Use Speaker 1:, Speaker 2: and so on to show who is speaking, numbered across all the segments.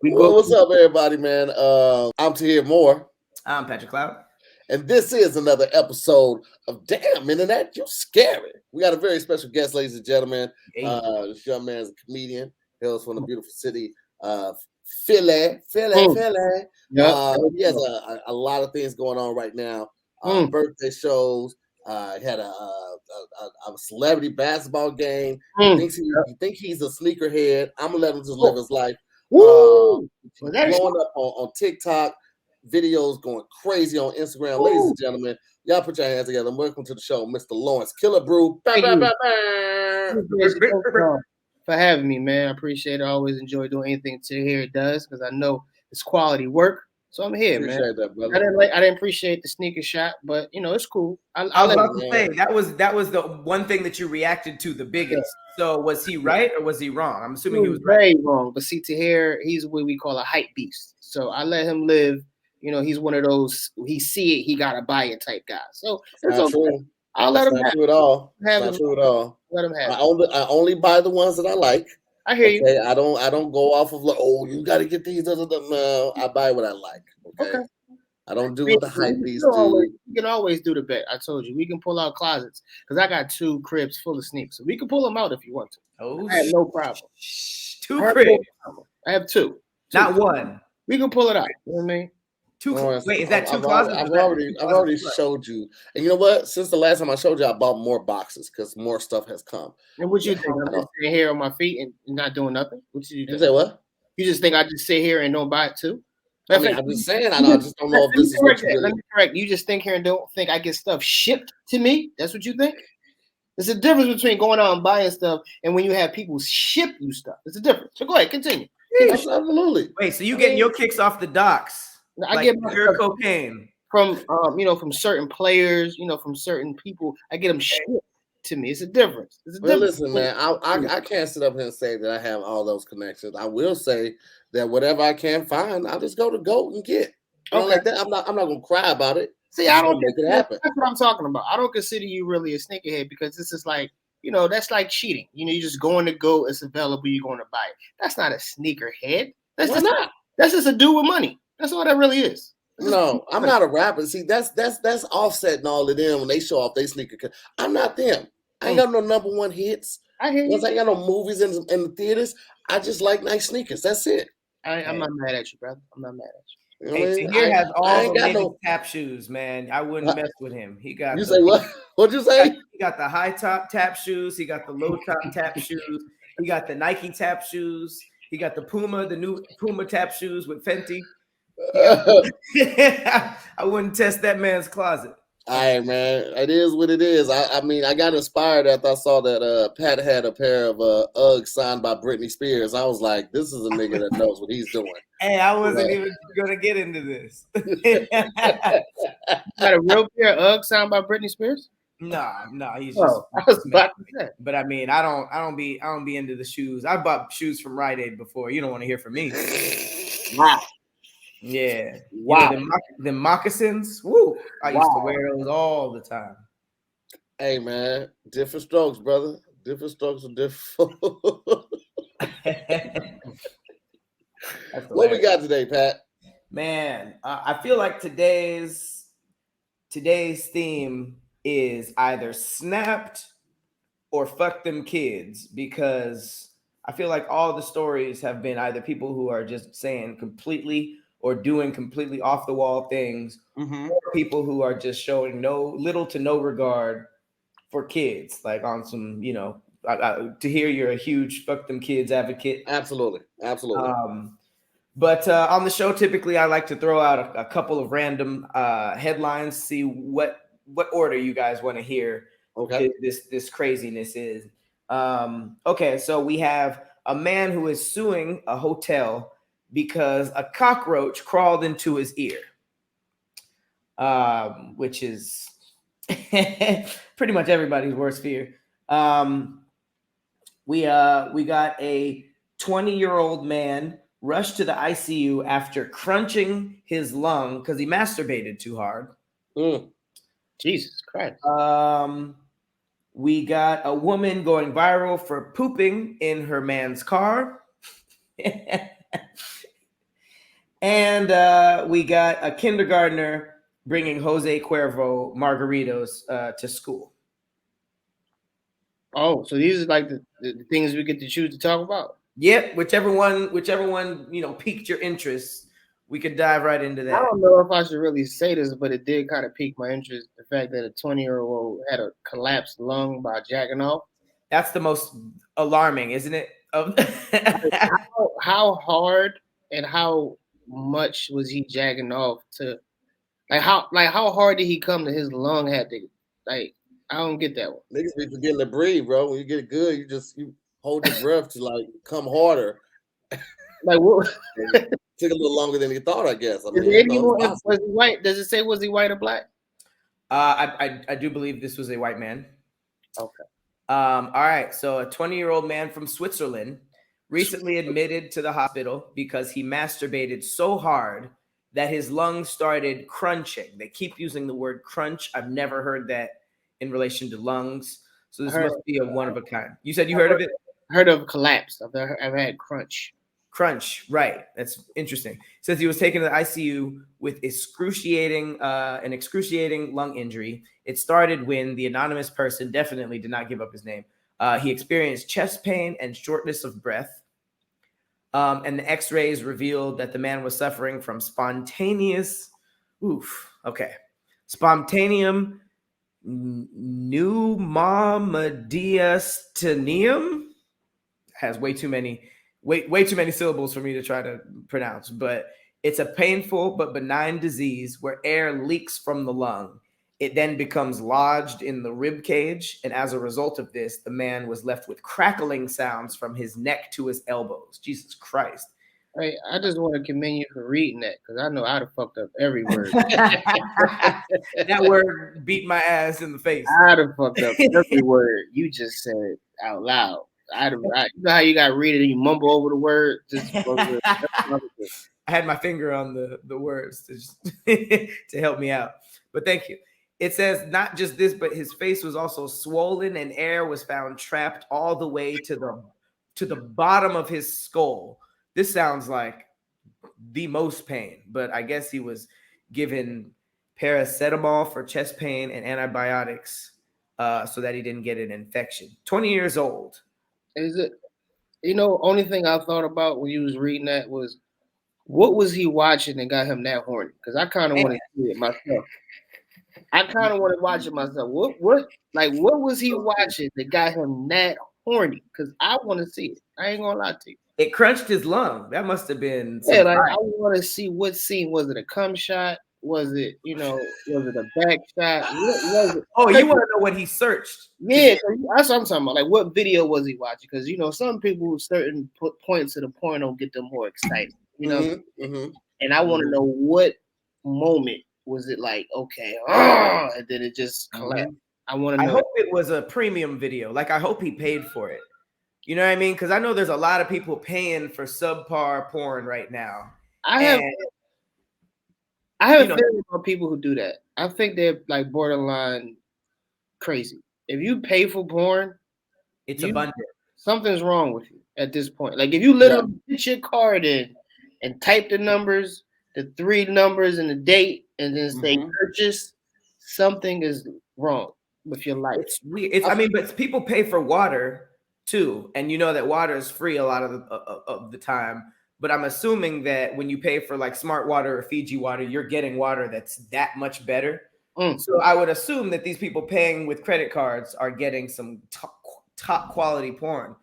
Speaker 1: We go.
Speaker 2: What's up, everybody, man? I'm Tahir Moore.
Speaker 3: I'm Patrick Cloud.
Speaker 2: And this is another episode of Damn Internet, You Scary. We got a very special guest, ladies and gentlemen. This young man is a comedian, hails from the beautiful city of Philly.
Speaker 1: Yeah.
Speaker 2: He has a lot of things going on right now. Birthday shows. Had a celebrity basketball game. He thinks he's a sneakerhead. I'm gonna let him just live his life. Blowing up on TikTok, videos going crazy on Instagram. Ladies and gentlemen, y'all put your hands together and welcome to the show, Mr. Lawrence Killebrew.
Speaker 1: For having me, man. I appreciate it. I always enjoy doing anything Tahir does because I know it's quality work. So I'm here,
Speaker 2: Appreciate
Speaker 1: man.
Speaker 2: that, brother.
Speaker 1: I didn't appreciate the sneaker shot, but you know it's cool.
Speaker 3: I was about to say that was the one thing that you reacted to the biggest. Yeah. So was he right or was he wrong? I'm assuming he was
Speaker 1: very wrong. But see, Tahir, he's what we call a hype beast. So I let him live. You know, he's one of those. He see it, he gotta buy it type guy. So it's okay. True.
Speaker 2: I'll let him have it. Not true at all.
Speaker 1: Let him have it.
Speaker 2: I only buy the ones that I like.
Speaker 1: I hear you.
Speaker 2: I don't go off of like, oh, you got to get these. No, I buy what I like. Okay. I don't do what the hype beast do.
Speaker 1: We can always do the bet. I told you we can pull out closets because I got 2 cribs full of sneakers. So we can pull them out if you want to.
Speaker 3: Oh,
Speaker 1: I have no problem.
Speaker 3: 2 cribs.
Speaker 1: I have 2.
Speaker 3: Not 1.
Speaker 1: We can pull it out. You know what I mean?
Speaker 3: 2. Wait, is that 2 closets?
Speaker 2: I've already showed you. And you know what? Since the last time I showed you, I bought more boxes because more stuff has come.
Speaker 1: And what you think? I'm just sitting here on my feet and not doing nothing? What did you do?
Speaker 2: You say what?
Speaker 1: You just think I just sit here and don't buy it too?
Speaker 2: I mean, I'm just saying. I just don't know if this is what you do.
Speaker 1: Let me correct. You just think here and don't think I get stuff shipped to me? That's what you think? There's a difference between going out and buying stuff and when you have people ship you stuff. There's a difference. So go ahead, continue.
Speaker 2: Yes, absolutely.
Speaker 3: Wait, so you getting your kicks off the docks?
Speaker 1: I get my
Speaker 3: pure cocaine
Speaker 1: from from certain players, from certain people. I get them shipped to me. It's a difference.
Speaker 2: Listen, man, I can't sit up here and say that I have all those connections. I will say that whatever I can find, I'll just go to GOAT and get. Like that. I'm not gonna cry about it.
Speaker 1: See, I don't
Speaker 2: make it happen.
Speaker 1: That's what I'm talking about. I don't consider you really a sneakerhead because this is like, that's like cheating. You just going to GOAT, it's available, you're going to buy it. That's not a sneakerhead. That's not. That's just a dude with money. That's all that really is.
Speaker 2: No, I'm not a rapper. See, that's Offset and all of them when they show off they sneaker. I'm not them. I ain't got no #1 hits.
Speaker 1: I hear you.
Speaker 2: I ain't got no movies in the theaters. I just like nice sneakers. That's it.
Speaker 1: I'm not mad at you, brother. I'm not mad at you.
Speaker 3: Hey, Tahir has all the latest tap shoes, man. I wouldn't mess with him. He got.
Speaker 2: You say what? What'd you say?
Speaker 3: He got the high top tap shoes. He got the low top tap shoes. He got the Nike tap shoes. He got the new Puma tap shoes with Fenty. I wouldn't test that man's closet.
Speaker 2: All right, man. It is what it is. I mean, I got inspired after I saw that Pat had a pair of Uggs signed by Britney Spears. I was like, this is a nigga that knows what he's doing.
Speaker 3: Hey, I wasn't even gonna get into this.
Speaker 1: Got a real pair of Uggs signed by Britney Spears?
Speaker 3: No, he's just.
Speaker 1: I was about to say.
Speaker 3: But I mean, I don't be into the shoes. I bought shoes from Rite Aid before. You don't want to hear from me.
Speaker 1: Wow.
Speaker 3: Yeah.
Speaker 1: Wow.
Speaker 3: The moccasins. Woo. I used to wear those all the time.
Speaker 2: Hey man, different strokes, brother. Different strokes are different. What we got today, Pat?
Speaker 3: Man, I feel like today's theme is either snapped or fuck them kids, because I feel like all the stories have been either people who are just saying completely or doing completely off the wall things, or people who are just showing little to no regard for kids, like on some, to hear you're a huge fuck them kids advocate.
Speaker 2: Absolutely.
Speaker 3: But on the show, typically I like to throw out a couple of random headlines, see what order you guys want to hear.
Speaker 2: Okay.
Speaker 3: This craziness is. Okay, so we have a man who is suing a hotel because a cockroach crawled into his ear, which is pretty much everybody's worst fear. We got a 20-year-old man rushed to the ICU after crunching his lung because he masturbated too hard.
Speaker 1: Jesus Christ.
Speaker 3: We got a woman going viral for pooping in her man's car. And we got a kindergartner bringing Jose Cuervo margaritos to school.
Speaker 1: Oh, so these are like the things we get to choose to talk about.
Speaker 3: Yep, whichever one piqued your interest, we could dive right into that.
Speaker 1: I don't know if I should really say this, but it did kind of pique my interest. The fact that a 20-year-old had a collapsed lung by jacking off.
Speaker 3: That's the most alarming, isn't it?
Speaker 1: How hard and how much was he jacking off to? How hard did he come to his lung had to like? I don't get that one.
Speaker 2: Niggas be forgetting to breathe, bro. When you get good, you hold your breath to like come harder.
Speaker 1: Like what?
Speaker 2: Took a little longer than he thought, I guess. I mean,
Speaker 1: was he white? Does it say was he white or black?
Speaker 3: I do believe this was a white man.
Speaker 1: Okay.
Speaker 3: All right. So a 20-year-old man from Switzerland recently admitted to the hospital because he masturbated so hard that his lungs started crunching. They keep using the word crunch. I've never heard that in relation to lungs. So this must be a one of a kind. You said you heard of it?
Speaker 1: Heard of collapse. I've had crunch.
Speaker 3: Crunch, right. That's interesting. It says he was taken to the ICU with an excruciating lung injury. It started when the anonymous person definitely did not give up his name. He experienced chest pain and shortness of breath. And the x-rays revealed that the man was suffering from spontaneum pneumomediastinum. Has way too many syllables for me to try to pronounce, but it's a painful but benign disease where air leaks from the lung. It then becomes lodged in the rib cage, and as a result of this, the man was left with crackling sounds from his neck to his elbows. Jesus Christ.
Speaker 1: Hey, I just want to commend you for reading that because I know I'd have fucked up every word.
Speaker 3: That word beat my ass in the face.
Speaker 1: I'd have fucked up every word you just said out loud. You know how you got to read it and you mumble over the word?
Speaker 3: I had my finger on the words to help me out. But thank you. It says not just this, but his face was also swollen and air was found trapped all the way to the bottom of his skull. This sounds like the most pain, but I guess he was given paracetamol for chest pain and antibiotics so that he didn't get an infection. 20 years old.
Speaker 1: Is it? Only thing I thought about when you was reading that was, what was he watching that got him that horny? Because I kind of want to see it myself. I kind of want to watch it myself. What was he watching that got him that horny? Because I want to see it. I ain't gonna lie to you.
Speaker 3: It crunched his lung. That must have been.
Speaker 1: Yeah, I want to see what scene. Was it a cum shot? Was it, was it a back shot? What was it?
Speaker 3: Oh, you want to know what he searched?
Speaker 1: Yeah, that's what I'm talking about. Like, what video was he watching? Because some people, certain points of the porno get them more excited. And I want to know what moment was it like? Okay, and then it just collapsed. I want to know.
Speaker 3: I hope it was a premium video. Like, I hope he paid for it. You know what I mean? Because I know there's a lot of people paying for subpar porn right now.
Speaker 1: I have a feeling about people who do that. I think they're like borderline crazy. If you pay for porn,
Speaker 3: it's abundant.
Speaker 1: Something's wrong with you at this point. Like, if you literally put your card in and type the numbers, the 3 numbers and the date, and then say purchase, something is wrong with your life.
Speaker 3: It's weird. But people pay for water too, and you know that water is free a lot of the time. But I'm assuming that when you pay for like Smart Water or Fiji Water, you're getting water that's that much better. So I would assume that these people paying with credit cards are getting some top quality porn.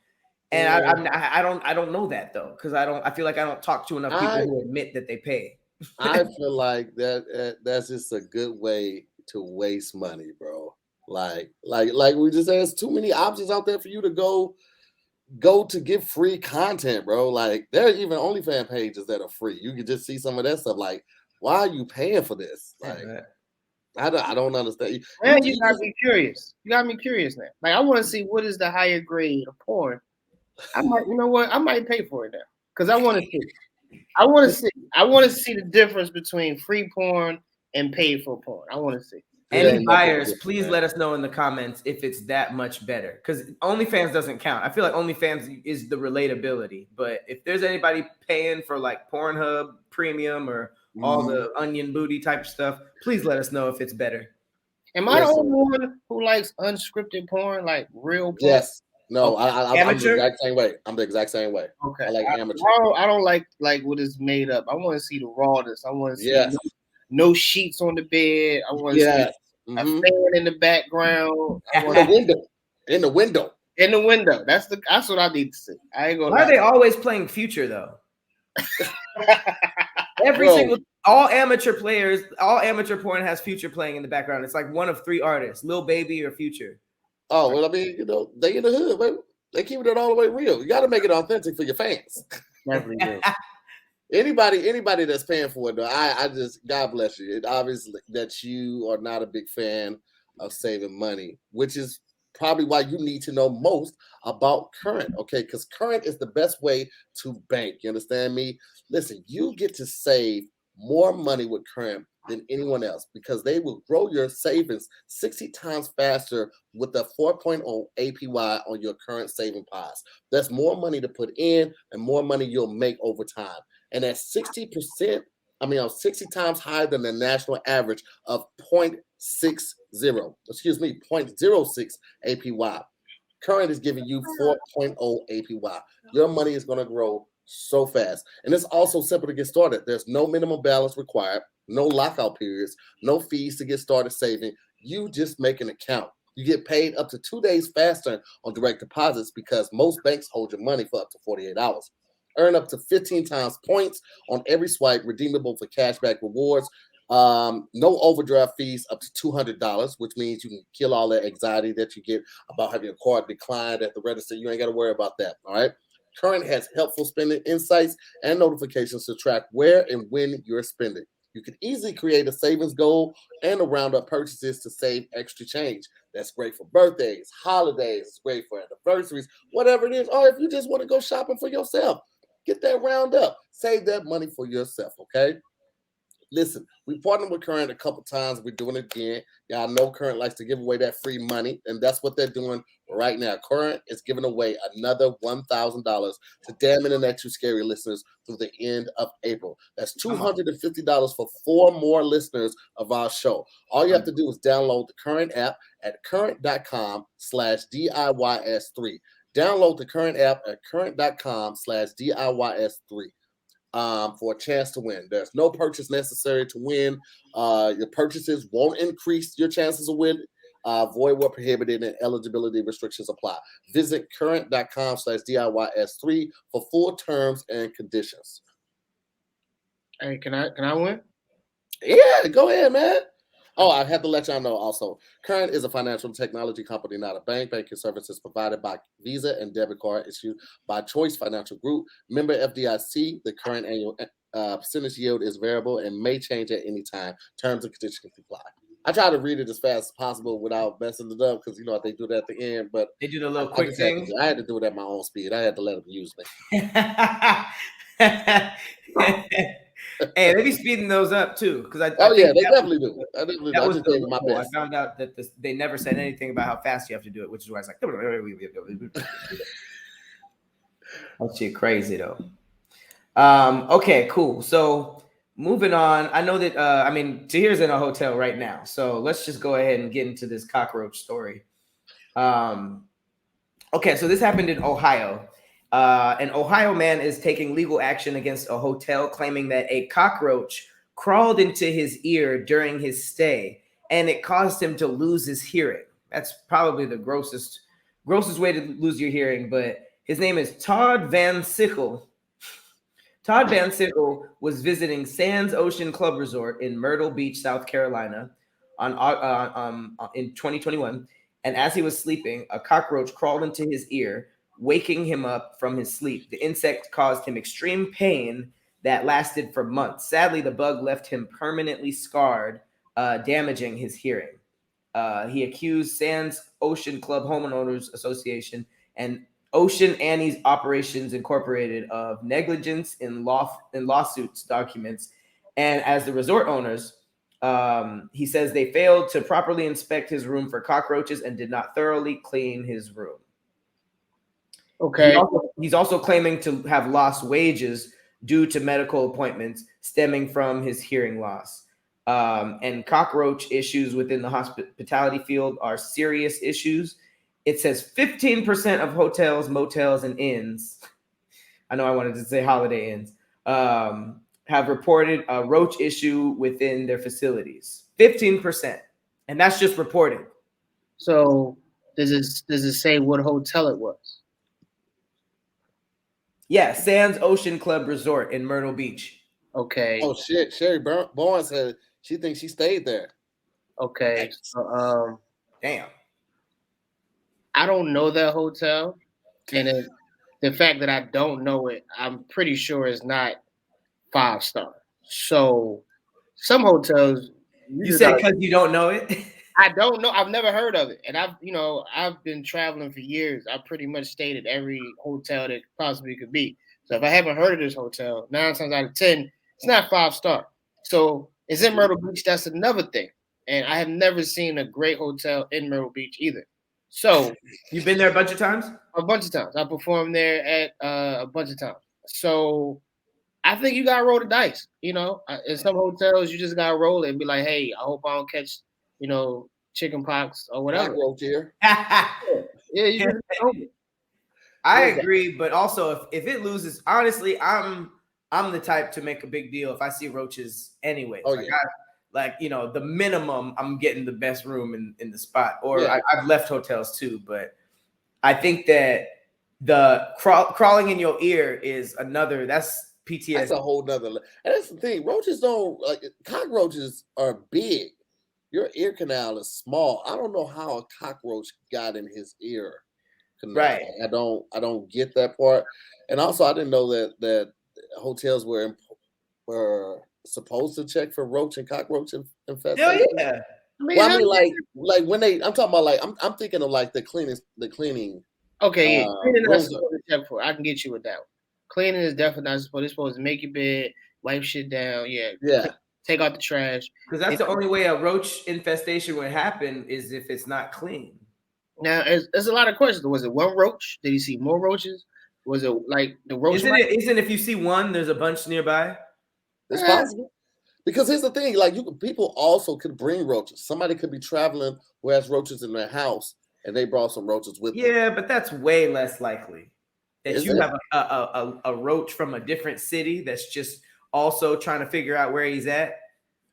Speaker 3: And I don't know that though, because I feel like I don't talk to enough people who admit that they pay.
Speaker 2: I feel like that's just a good way to waste money, bro. Like we just said, there's too many options out there for you to go to get free content, bro. Like, there are even OnlyFans pages that are free. You can just see some of that stuff. Like, why are you paying for this? Like, I don't understand.
Speaker 1: Man, you got me curious. You got me curious now. Like, I want to see what is the higher grade of porn. I might pay for it now because I want to see. I want to see the difference between free porn and paid for porn. I want to see.
Speaker 3: Any buyers, please let us know in the comments if it's that much better. Because OnlyFans doesn't count. I feel like OnlyFans is the relatability. But if there's anybody paying for like Pornhub Premium or all the onion booty type stuff, please let us know if it's better.
Speaker 1: Am I the only one who likes unscripted porn, like real porn?
Speaker 2: Yes. No, I'm the exact same way. I'm the exact same way.
Speaker 1: Okay.
Speaker 2: I like amateur.
Speaker 1: I don't like what is made up. I want to see the rawness. I want to see no sheets on the bed. I want to see a fan in the background.
Speaker 2: In the window.
Speaker 1: That's what I need to see. I ain't gonna
Speaker 3: Why are they always playing Future though? All amateur porn has Future playing in the background. It's like one of 3 artists, Lil Baby or Future.
Speaker 2: Oh, well, I mean, they in the hood, but they keeping it all the way real. You got to make it authentic for your fans.
Speaker 1: Definitely do.
Speaker 2: Anybody that's paying for it, though, I just, God bless you. It obviously that you are not a big fan of saving money, which is probably why you need to know most about Current, okay? Because Current is the best way to bank. You understand me? Listen, you get to save more money with Current than anyone else because they will grow your savings 60 times faster with the 4.0 APY on your current saving pods. That's more money to put in and more money you'll make over time. And at 60 times higher than the national average of 0.06 APY. Current is giving you 4.0 APY. Your money is going to grow so fast. And it's also simple to get started. There's no minimum balance required, no lockout periods, no fees to get started saving. You just make an account. You get paid up to 2 days faster on direct deposits because most banks hold your money for up to 48 hours. Earn up to 15 times points on every swipe, redeemable for cashback rewards. No overdraft fees up to $200, which means you can kill all that anxiety that you get about having your card declined at the register. You ain't got to worry about that. All right. Current has helpful spending insights and notifications to track where and when you're spending. You can easily create a savings goal and a round up purchases to save extra change. That's great for birthdays, holidays, it's great for anniversaries, whatever it is. Or if you just want to go shopping for yourself, get that round up. Save that money for yourself, okay? Listen, we partnered with Current a couple times. We're doing it again. Y'all know Current likes to give away that free money, and that's what they're doing right now. Current is giving away another $1,000 to Damn Internet You Scary listeners through the end of April. That's $250 for 4 more listeners of our show. All you have to do is download the Current app at current.com/DIYS3. Download the Current app at current.com/DIYS3. For a chance to win. There's no purchase necessary to win. Your purchases won't increase your chances of winning. Void where prohibited and eligibility restrictions apply. Visit current.com/DIYS3 for full terms and conditions.
Speaker 1: Hey, can I win?
Speaker 2: Yeah, go ahead, man. Oh, I have to let y'all know also. Current is a financial technology company, not a bank. Banking services provided by Visa and debit card issued by Choice Financial Group. Member FDIC. The current annual percentage yield is variable and may change at any time. Terms and conditions apply. I try to read it as fast as possible without messing it up because you know they do that at the end. But
Speaker 3: they do the little quick thing.
Speaker 2: I had to do it at my own speed. I had to let them use me.
Speaker 3: Hey, they be speeding those up too, because
Speaker 2: they definitely do.
Speaker 3: That was my best. I found out that they never said anything about how fast you have to do it, which is why it's like, that shit crazy though. Okay, cool. So moving on, I know that Tahir's in a hotel right now, so let's just go ahead and get into this cockroach story. Okay, so this happened in Ohio. An Ohio man is taking legal action against a hotel, claiming that a cockroach crawled into his ear during his stay, and it caused him to lose his hearing. That's probably the grossest way to lose your hearing, but his name is Todd Van Sickle. Todd Van Sickle was visiting Sands Ocean Club Resort in Myrtle Beach, South Carolina in 2021, and as he was sleeping, a cockroach crawled into his ear, waking him up from his sleep. The insect caused him extreme pain that lasted for months. Sadly, the bug left him permanently scarred, damaging his hearing. He accused Sands Ocean Club Homeowners Association and Ocean Annie's Operations Incorporated of negligence in lawsuits documents. And as the resort owners, He says they failed to properly inspect his room for cockroaches and did not thoroughly clean his room.
Speaker 1: Okay.
Speaker 3: He's also claiming to have lost wages due to medical appointments stemming from his hearing loss. And cockroach issues within the hospitality field are serious issues. It says 15% of hotels, motels, and inns, I know I wanted to say Holiday Inns, have reported a roach issue within their facilities. 15%. And that's just reported.
Speaker 1: So does it say what hotel it was?
Speaker 3: Yeah, Sands Ocean Club Resort in Myrtle Beach.
Speaker 1: Okay.
Speaker 2: Oh shit, Sherry Bourne said she thinks she stayed there.
Speaker 1: Okay. So,
Speaker 3: damn.
Speaker 1: I don't know that hotel, and the fact that I don't know it, I'm pretty sure it's not 5-star. So some hotels.
Speaker 3: You said because you don't know it?
Speaker 1: I don't know. I've never heard of it, and I've been traveling for years. I pretty much stayed at every hotel that possibly could be. So if I haven't heard of this hotel, 9 times out of 10, it's not 5-star. So it's in Myrtle Beach. That's another thing, and I have never seen a great hotel in Myrtle Beach either. So
Speaker 3: you've been there a bunch of times?
Speaker 1: A bunch of times. I performed there at a bunch of times. So I think you gotta roll the dice. In some hotels, you just gotta roll it and be like, "Hey, I hope I don't catch, chicken pox or whatever."
Speaker 2: Here.
Speaker 1: Yeah,
Speaker 3: I agree, but also if it loses, honestly, I'm the type to make a big deal if I see roaches anyway.
Speaker 2: Oh, yeah.
Speaker 3: The minimum, I'm getting the best room in the spot. Or I've left hotels too, but I think that the crawling in your ear is another. That's PTSD.
Speaker 2: That's a whole nother. And that's the thing. Roaches don't cockroaches are big. Your ear canal is small. I don't know how a cockroach got in his ear canal.
Speaker 3: Right.
Speaker 2: I don't get that part. And also, I didn't know that hotels were supposed to check for roach and cockroach infestation.
Speaker 3: Hell yeah.
Speaker 2: Like when they, I'm talking about I'm thinking of like the cleaning.
Speaker 1: Okay, yeah. Cleaning is supposed to check for. I can get you with that one. Cleaning is definitely not supposed. It's supposed to make your bed, wipe shit down. Yeah. Take out the trash.
Speaker 3: Because that's the only way a roach infestation would happen is if it's not clean.
Speaker 1: Now, there's a lot of questions. Was it one roach? Did you see more roaches? Was it like the roach?
Speaker 3: Isn't if you see one, there's a bunch nearby?
Speaker 2: It's possible. Because here's the thing, people also could bring roaches. Somebody could be traveling who has roaches in their house, and they brought some roaches with them.
Speaker 3: Yeah, but that's way less likely that you have a roach from a different city that's just also trying to figure out where he's at.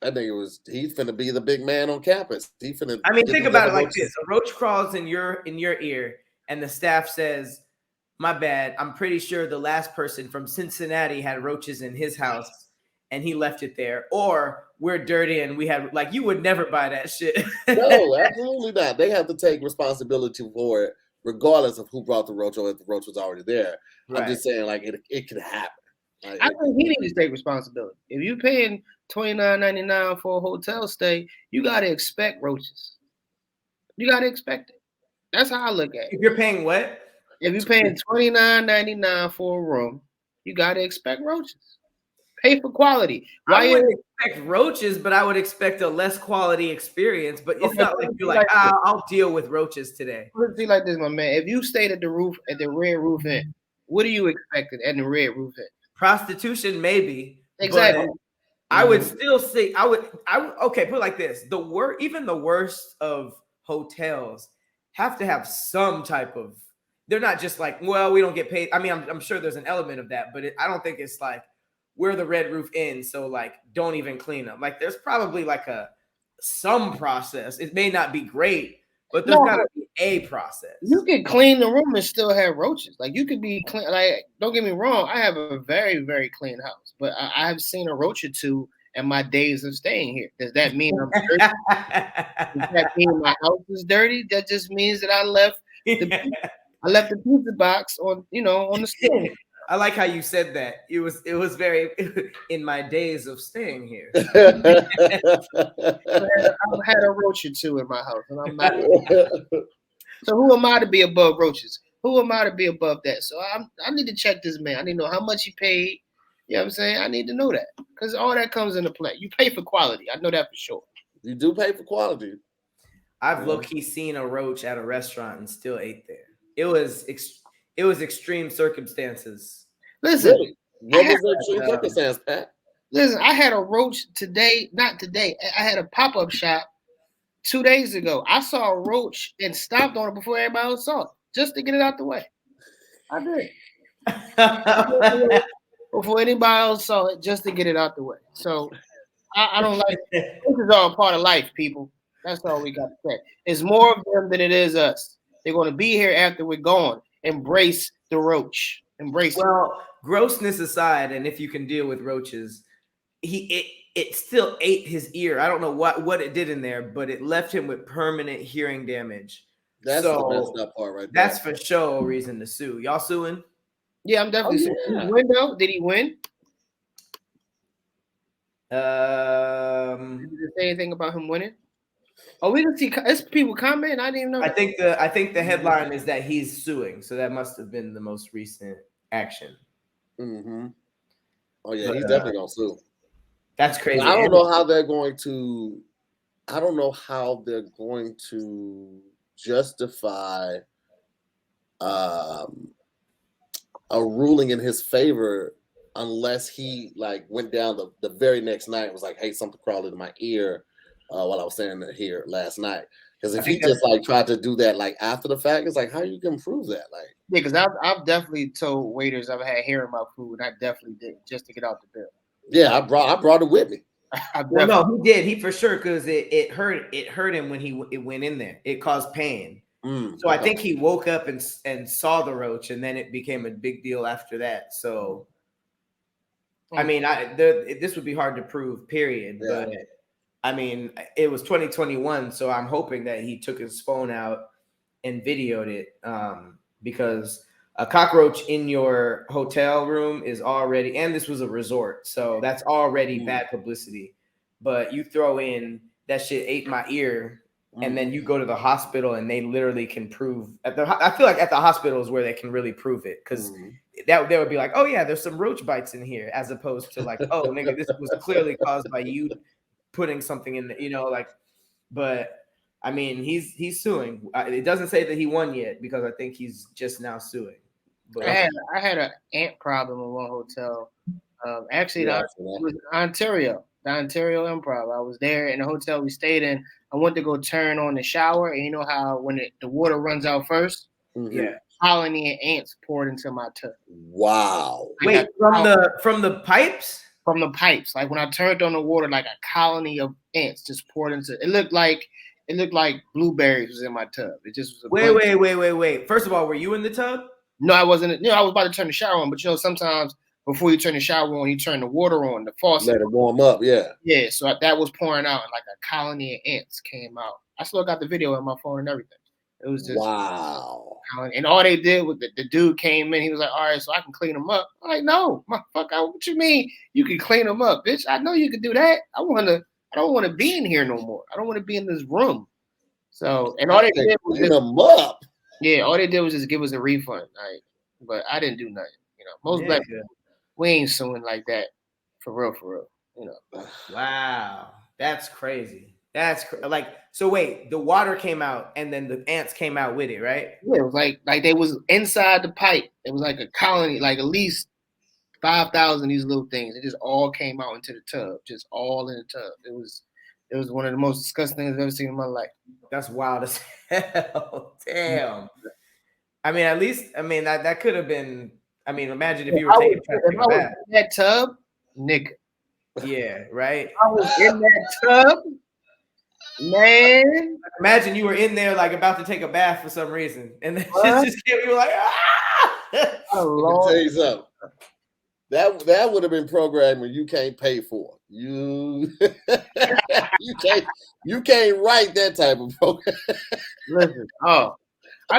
Speaker 2: I think he's finna be the big man on campus. Think
Speaker 3: about it like this: a roach crawls in your ear, and the staff says, "My bad. I'm pretty sure the last person from Cincinnati had roaches in his house." And he left it there, or we're dirty and we had you would never buy that shit.
Speaker 2: No, absolutely not. They have to take responsibility for it, regardless of who brought the roach or if the roach was already there. Right. I'm just saying, it could happen.
Speaker 1: I think he needs to take responsibility. If you're paying $29.99 for a hotel stay, you got to expect roaches. You got to expect it. That's how I look at it.
Speaker 3: If you're paying what?
Speaker 1: If you're paying $29.99 for a room, you got to expect roaches. Pay for quality.
Speaker 3: I wouldn't expect roaches, but I would expect a less quality experience. But it's not like you're like, I'll deal with roaches today.
Speaker 1: Let's be like this, my man. If you stayed at the Red Roof Inn, what are you expecting at the Red Roof Inn?
Speaker 3: Prostitution, maybe.
Speaker 1: Exactly.
Speaker 3: I would still say okay, put it like this. Even the worst of hotels have to have some type of, they're not just like, well, we don't get paid. I mean, I'm sure there's an element of that, but I don't think it's like, we're the Red Roof Inn, so don't even clean them. There's probably some process. It may not be great, but there's gotta be a process.
Speaker 1: You can clean the room and still have roaches. You could be clean. Don't get me wrong, I have a very, very clean house, but I have seen a roach or two in my days of staying here. Does that mean I'm dirty? Does that mean my house is dirty? That just means that I left the pizza box on the stove.
Speaker 3: I like how you said that. It was very in my days of staying here.
Speaker 1: I've had a roach or two in my house, and I'm not. So who am I to be above roaches? Who am I to be above that? So I need to check this man. I need to know how much he paid. You know what I'm saying? I need to know that because all that comes into play. You pay for quality. I know that for sure.
Speaker 2: You do pay for quality.
Speaker 3: I've low-key seen a roach at a restaurant and still ate there. It was extreme circumstances.
Speaker 1: Listen,
Speaker 2: really? What was the extreme circumstance, Pat?
Speaker 1: Listen, I had a roach today. Not today. I had a pop-up shop 2 days ago. I saw a roach and stomped on it before everybody else saw it, just to get it out the way. I did. Before anybody else saw it, just to get it out the way. So I don't like it. This is all part of life, people. That's all we got to say. It's more of them than it is us. They're going to be here after we're gone. Embrace the roach. Embrace it.
Speaker 3: Well, grossness aside, and if you can deal with roaches, it still ate his ear. I don't know what it did in there, but it left him with permanent hearing damage.
Speaker 2: That's the messed up part right there.
Speaker 3: That's for sure a reason to sue. Y'all suing?
Speaker 1: Yeah, I'm definitely suing. Did he win, though? Did he win? Did you say anything about him winning? Oh, we can see. It's people comment. I didn't even know.
Speaker 3: I think the headline is that he's suing, so that must have been the most recent action.
Speaker 2: Mm-hmm. Oh yeah, he's definitely gonna sue.
Speaker 3: That's crazy.
Speaker 2: I don't know how they're going to. I don't know how they're going to justify a ruling in his favor unless he like went down the very next night and was like, "Hey, something crawled into my ear." While I was standing here last night, because if he just like tried to do that like after the fact, it's like how you can prove that? Like,
Speaker 1: yeah, because I've definitely told waiters I've had hair in my food, and I definitely did just to get out the bill.
Speaker 2: Yeah, I brought it with me.
Speaker 3: Well, no, he did. He for sure because it hurt him when it went in there. It caused pain. So I think he woke up and saw the roach, and then it became a big deal after that. So, I mean, this would be hard to prove. Period. Yeah. But I mean, it was 2021, so I'm hoping that he took his phone out and videoed it because a cockroach in your hotel room is already, and this was a resort, so that's already bad publicity. But you throw in that shit ate my ear, and then you go to the hospital and they literally can prove. I feel like at the hospital is where they can really prove it because they would be like, oh yeah, there's some roach bites in here, as opposed to like, oh nigga, this was clearly caused by you putting something in the, like, but I mean, he's suing. It doesn't say that he won yet because I think he's just now suing. But
Speaker 1: I had an ant problem in one hotel. Actually, it was Ontario, the Ontario Improv. I was there in the hotel we stayed in. I went to go turn on the shower, and you know how when the water runs out first, colony of ants poured into my tub.
Speaker 2: Wow!
Speaker 3: Wait, from the pipes.
Speaker 1: From the pipes, like when I turned on the water, like a colony of ants just poured into. It looked like blueberries was in my tub. It just was.
Speaker 3: Wait. First of all, were you in the tub?
Speaker 1: No, I wasn't. I was about to turn the shower on, but sometimes before you turn the shower on, you turn the water on, the faucet.
Speaker 2: Let it warm up, yeah.
Speaker 1: Yeah, so that was pouring out, and like a colony of ants came out. I still got the video on my phone and everything. It was just
Speaker 2: wow.
Speaker 1: And all they did was the dude came in. He was like, "All right, so I can clean them up." I'm like, "No, motherfucker, what you mean you can clean them up, bitch? I know you can do that. I don't want to be in here no more. I don't want to be in this room." So, and all they did was
Speaker 2: clean them up.
Speaker 1: Yeah, all they did was just give us a refund. Like, but I didn't do nothing. Most black people, we ain't suing like that for real.
Speaker 3: Wow, that's crazy. That's like, so wait, the water came out and then the ants came out with it, right?
Speaker 1: Yeah, it was like they was inside the pipe. It was like a colony, like at least 5,000 of these little things. It just all came out into the tub, just all in the tub. It was one of the most disgusting things I've ever seen in my life.
Speaker 3: That's wild as hell. Damn. I mean, at least, that could have been, imagine if you were taking a bath.
Speaker 1: In that tub, nigga.
Speaker 3: Yeah, right?
Speaker 1: I was in that tub. Man,
Speaker 3: imagine you were in there like about to take a bath for some reason, and then shit just came. You were like, ah!
Speaker 2: I'll tell you something. That would have been programming you can't pay for. You can't write that type of program.
Speaker 1: Listen, I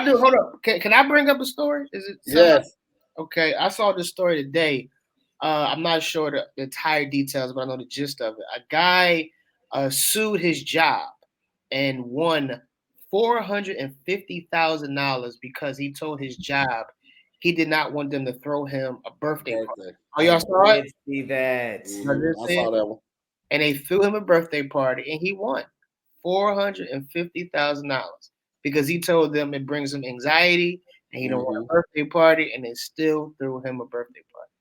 Speaker 1: do. Hold up. Can I bring up a story? Is it?
Speaker 2: Yes.
Speaker 1: Okay, I saw this story today. I'm not sure the entire details, but I know the gist of it. A guy sued his job and won $450,000 because he told his job he did not want them to throw him a birthday party. Oh,
Speaker 3: I
Speaker 1: y'all saw it?
Speaker 3: See that?
Speaker 2: I saw that one.
Speaker 1: And they threw him a birthday party, and he won $450,000 because he told them it brings him anxiety, and he don't want a birthday party, and they still threw him a birthday party.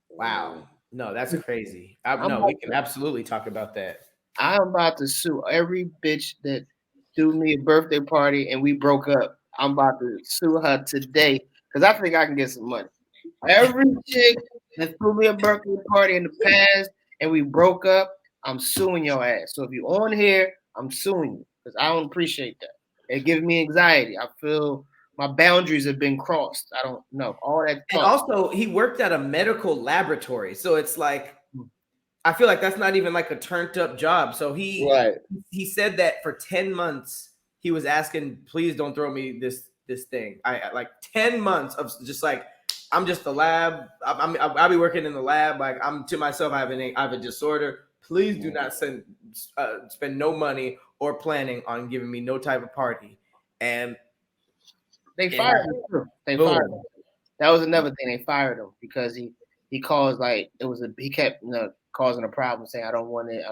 Speaker 3: Wow. No, that's crazy. We can absolutely talk about that.
Speaker 1: I'm about to sue every bitch that threw me a birthday party and we broke up. I'm about to sue her today because I think I can get some money. Every chick that threw me a birthday party in the past and we broke up, I'm suing your ass. So if you're on here, I'm suing you because I don't appreciate that. It gives me anxiety. I feel my boundaries have been crossed. I don't know. All that.
Speaker 3: And also, he worked at a medical laboratory. So it's like, I feel like that's not even like a turned up job. So he said that for 10 months, he was asking, please don't throw me this thing. I like 10 months of just like, I'm just the lab. I'll be working in the lab. Like I'm to myself, I have a disorder. Please do not spend no money or planning on giving me no type of party. And
Speaker 1: they fired him. They fired him. That was another thing. They fired him because he caused like he kept causing a problem, saying I don't want it,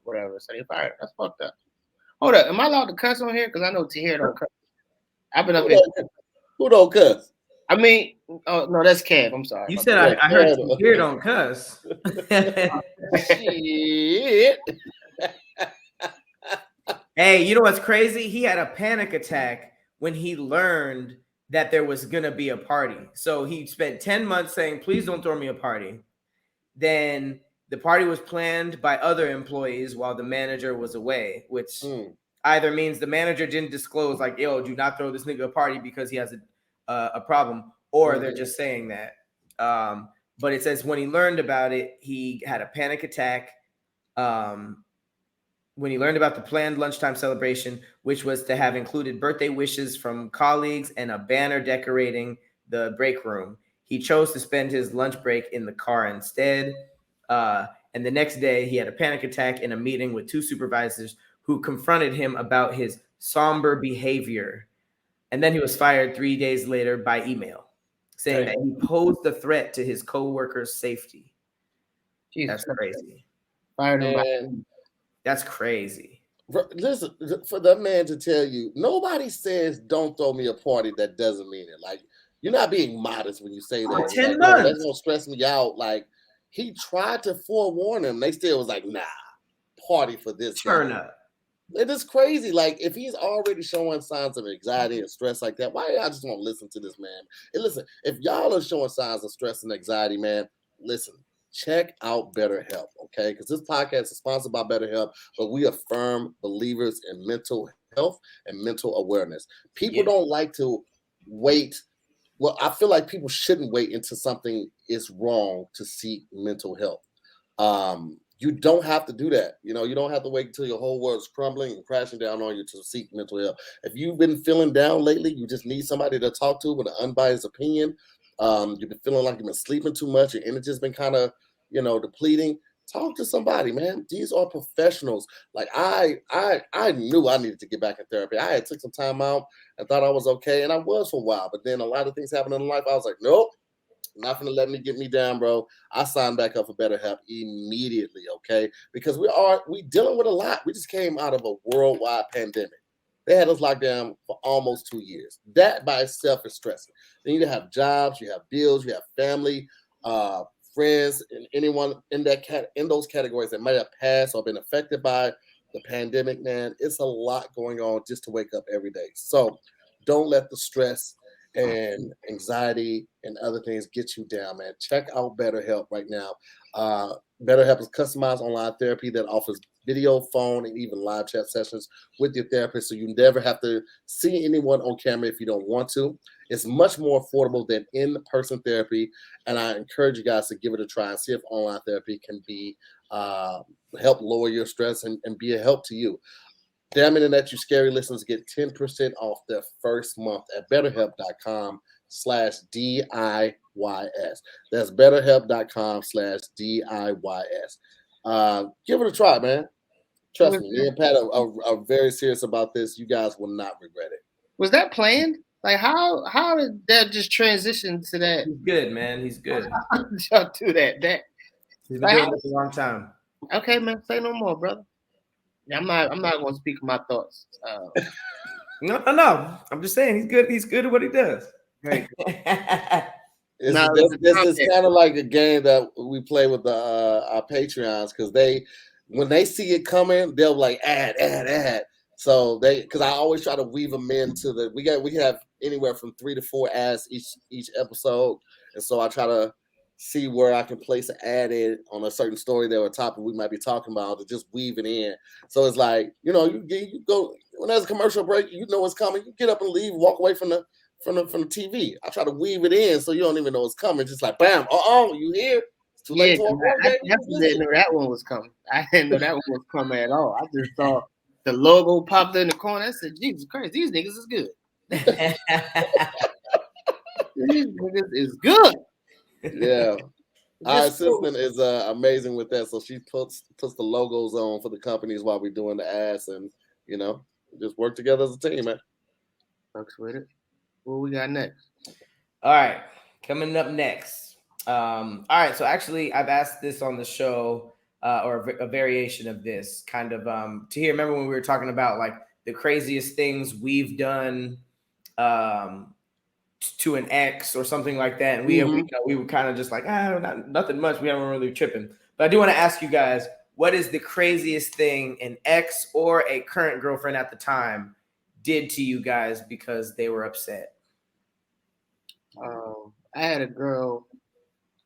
Speaker 1: whatever. So they fired him. That's fucked up. Hold up, am I allowed to cuss on here? Because I know Tahir don't cuss. I've been up here.
Speaker 2: Who don't cuss?
Speaker 1: I mean, oh no, that's Kev. I'm sorry.
Speaker 3: You said I heard Tahir don't cuss.
Speaker 2: Shit.
Speaker 3: Hey, you know what's crazy? He had a panic attack when he learned that there was going to be a party. So he spent 10 months saying, please don't throw me a party. Then the party was planned by other employees while the manager was away, which either means the manager didn't disclose like, yo, do not throw this nigga a party because he has a problem, or they're just saying that. But it says when he learned about it, he had a panic attack. When he learned about the planned lunchtime celebration, which was to have included birthday wishes from colleagues and a banner decorating the break room, he chose to spend his lunch break in the car instead. And the next day, he had a panic attack in a meeting with two supervisors who confronted him about his somber behavior. And then he was fired 3 days later by email, saying that he posed a threat to his co-workers' safety. That's crazy.
Speaker 1: Fired him.
Speaker 3: That's crazy.
Speaker 2: Listen, for that man to tell you, nobody says don't throw me a party that doesn't mean it. Like, you're not being modest when you say that.
Speaker 3: 10 months.
Speaker 2: That's gonna stress me out. Like, he tried to forewarn them. They still was like, nah, party for this.
Speaker 3: Turn up.
Speaker 2: It is crazy. Like, if he's already showing signs of anxiety and stress like that, why y'all just want to listen to this man? And listen, if y'all are showing signs of stress and anxiety, man, listen. Check out BetterHelp, okay? Because this podcast is sponsored by BetterHelp, but we are firm believers in mental health and mental awareness. People don't like to wait. Well, I feel like people shouldn't wait until something is wrong to seek mental health. You don't have to do that. You don't have to wait until your whole world is crumbling and crashing down on you to seek mental health. If you've been feeling down lately, you just need somebody to talk to with an unbiased opinion. You've been feeling like you've been sleeping too much. Your energy's been kind of, depleting. Talk to somebody, man. These are professionals. Like I knew I needed to get back in therapy. I had took some time out and thought I was okay, and I was for a while. But then a lot of things happened in life. I was like, nope, not gonna let me get me down, bro. I signed back up for BetterHelp immediately, okay? Because we dealing with a lot. We just came out of a worldwide pandemic. They had us locked down for almost 2 years. That by itself is stressing. Then you have jobs, you have bills, you have family, friends, and anyone in those categories that might have passed or been affected by the pandemic, man. It's a lot going on just to wake up every day. So don't let the stress and anxiety and other things get you down, man. Check out BetterHelp right now. BetterHelp is customized online therapy that offers video, phone, and even live chat sessions with your therapist, so you never have to see anyone on camera if you don't want to. It's much more affordable than in-person therapy, and I encourage you guys to give it a try and see if online therapy can be help lower your stress and be a help to you. Damn Internet, you scary listeners get 10% off their first month at BetterHelp.com/DIYS. That's BetterHelp.com/DIYS. Give it a try, man. Trust me, me and Pat are very serious about this. You guys will not regret it.
Speaker 1: Was that planned? Like how did that just transition to that?
Speaker 3: He's good, man. He's good.
Speaker 1: How did y'all do that?
Speaker 3: He's been doing this a long time.
Speaker 1: Okay, man. Say no more, brother. Yeah, I'm not going to speak my thoughts.
Speaker 3: No. I'm just saying he's good. He's good at what he does.
Speaker 1: Right.
Speaker 2: This is kind of like a game that we play with our Patreons, because when they see it coming, they'll like add. So because I always try to weave them into we have anywhere from 3 to 4 ads each episode, and so I try to see where I can place an ad in on a certain story that or topic we might be talking about to just weave it in. So it's like, you go when there's a commercial break, you know what's coming. You get up and leave, walk away from the TV. I try to weave it in so you don't even know it's coming. Just like bam, you here? It's too late to walk away.
Speaker 1: I definitely didn't know that one was coming. I didn't know that one was coming at all. I just saw the logo popped in the corner. I said, Jesus Christ, these niggas is good. These niggas is good.
Speaker 2: Yeah. Our assistant is amazing with that. So she puts the logos on for the companies while we're doing the ads, and just work together as a team, man.
Speaker 1: Works with it. What we got next?
Speaker 3: All right, coming up next. All right, so actually, I've asked this on the show, or a variation of this kind of. Tahir, remember when we were talking about like the craziest things we've done to an ex or something like that, and we were kind of just like, nothing much. We haven't really tripping. But I do want to ask you guys, what is the craziest thing an ex or a current girlfriend at the time did to you guys because they were upset?
Speaker 1: I had a girl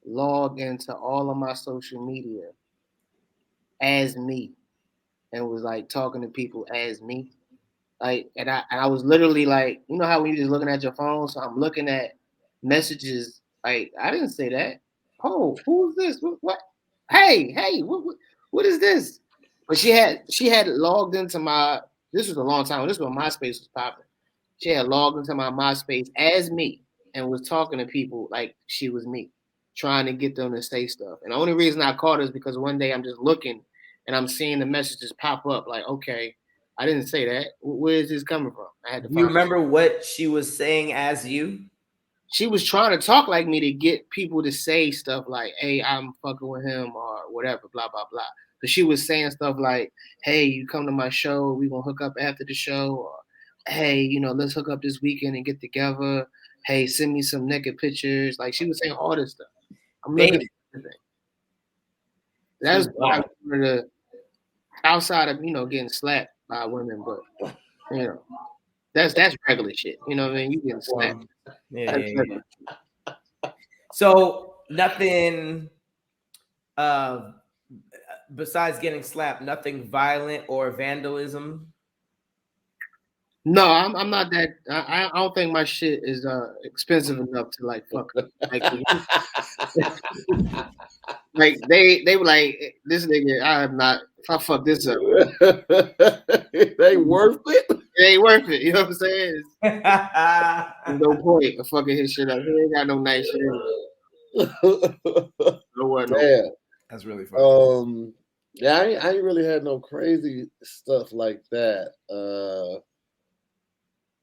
Speaker 1: log into all of my social media as me and was like talking to people as me. Like, and I was literally like, you know how when you're just looking at your phone, so I'm looking at messages like, I didn't say that. Oh, who's this? What? Hey, what is this? But she had logged into my. This was a long time. This was when MySpace was popping. She had logged into my MySpace as me and was talking to people like she was me, trying to get them to say stuff. And the only reason I caught her is because one day I'm just looking and I'm seeing the messages pop up like, okay, I didn't say that. Where is this coming from? I had to.
Speaker 3: Do you remember what she was saying as you?
Speaker 1: She was trying to talk like me to get people to say stuff like, hey, I'm fucking with him or whatever, blah, blah, blah. But she was saying stuff like, hey, you come to my show, we gonna hook up after the show, or hey, let's hook up this weekend and get together. Hey, send me some naked pictures. Like she was saying all this stuff. I'm looking at everything. That's why I wanted to, outside of getting slapped by women, but that's regular shit. You know what I mean? You getting slapped.
Speaker 3: Yeah. So nothing besides getting slapped, nothing violent or vandalism?
Speaker 1: No, I'm not that. I don't think my shit is expensive enough to like fuck. Like they were like, this nigga, I am not. If I fuck this up,
Speaker 2: it ain't worth it.
Speaker 1: It ain't worth it. You know what I'm saying? There's no point of fucking his shit up. He ain't got no nice shit. No what?
Speaker 2: Yeah,
Speaker 3: that's really funny.
Speaker 2: Yeah, I ain't really had no crazy stuff like that.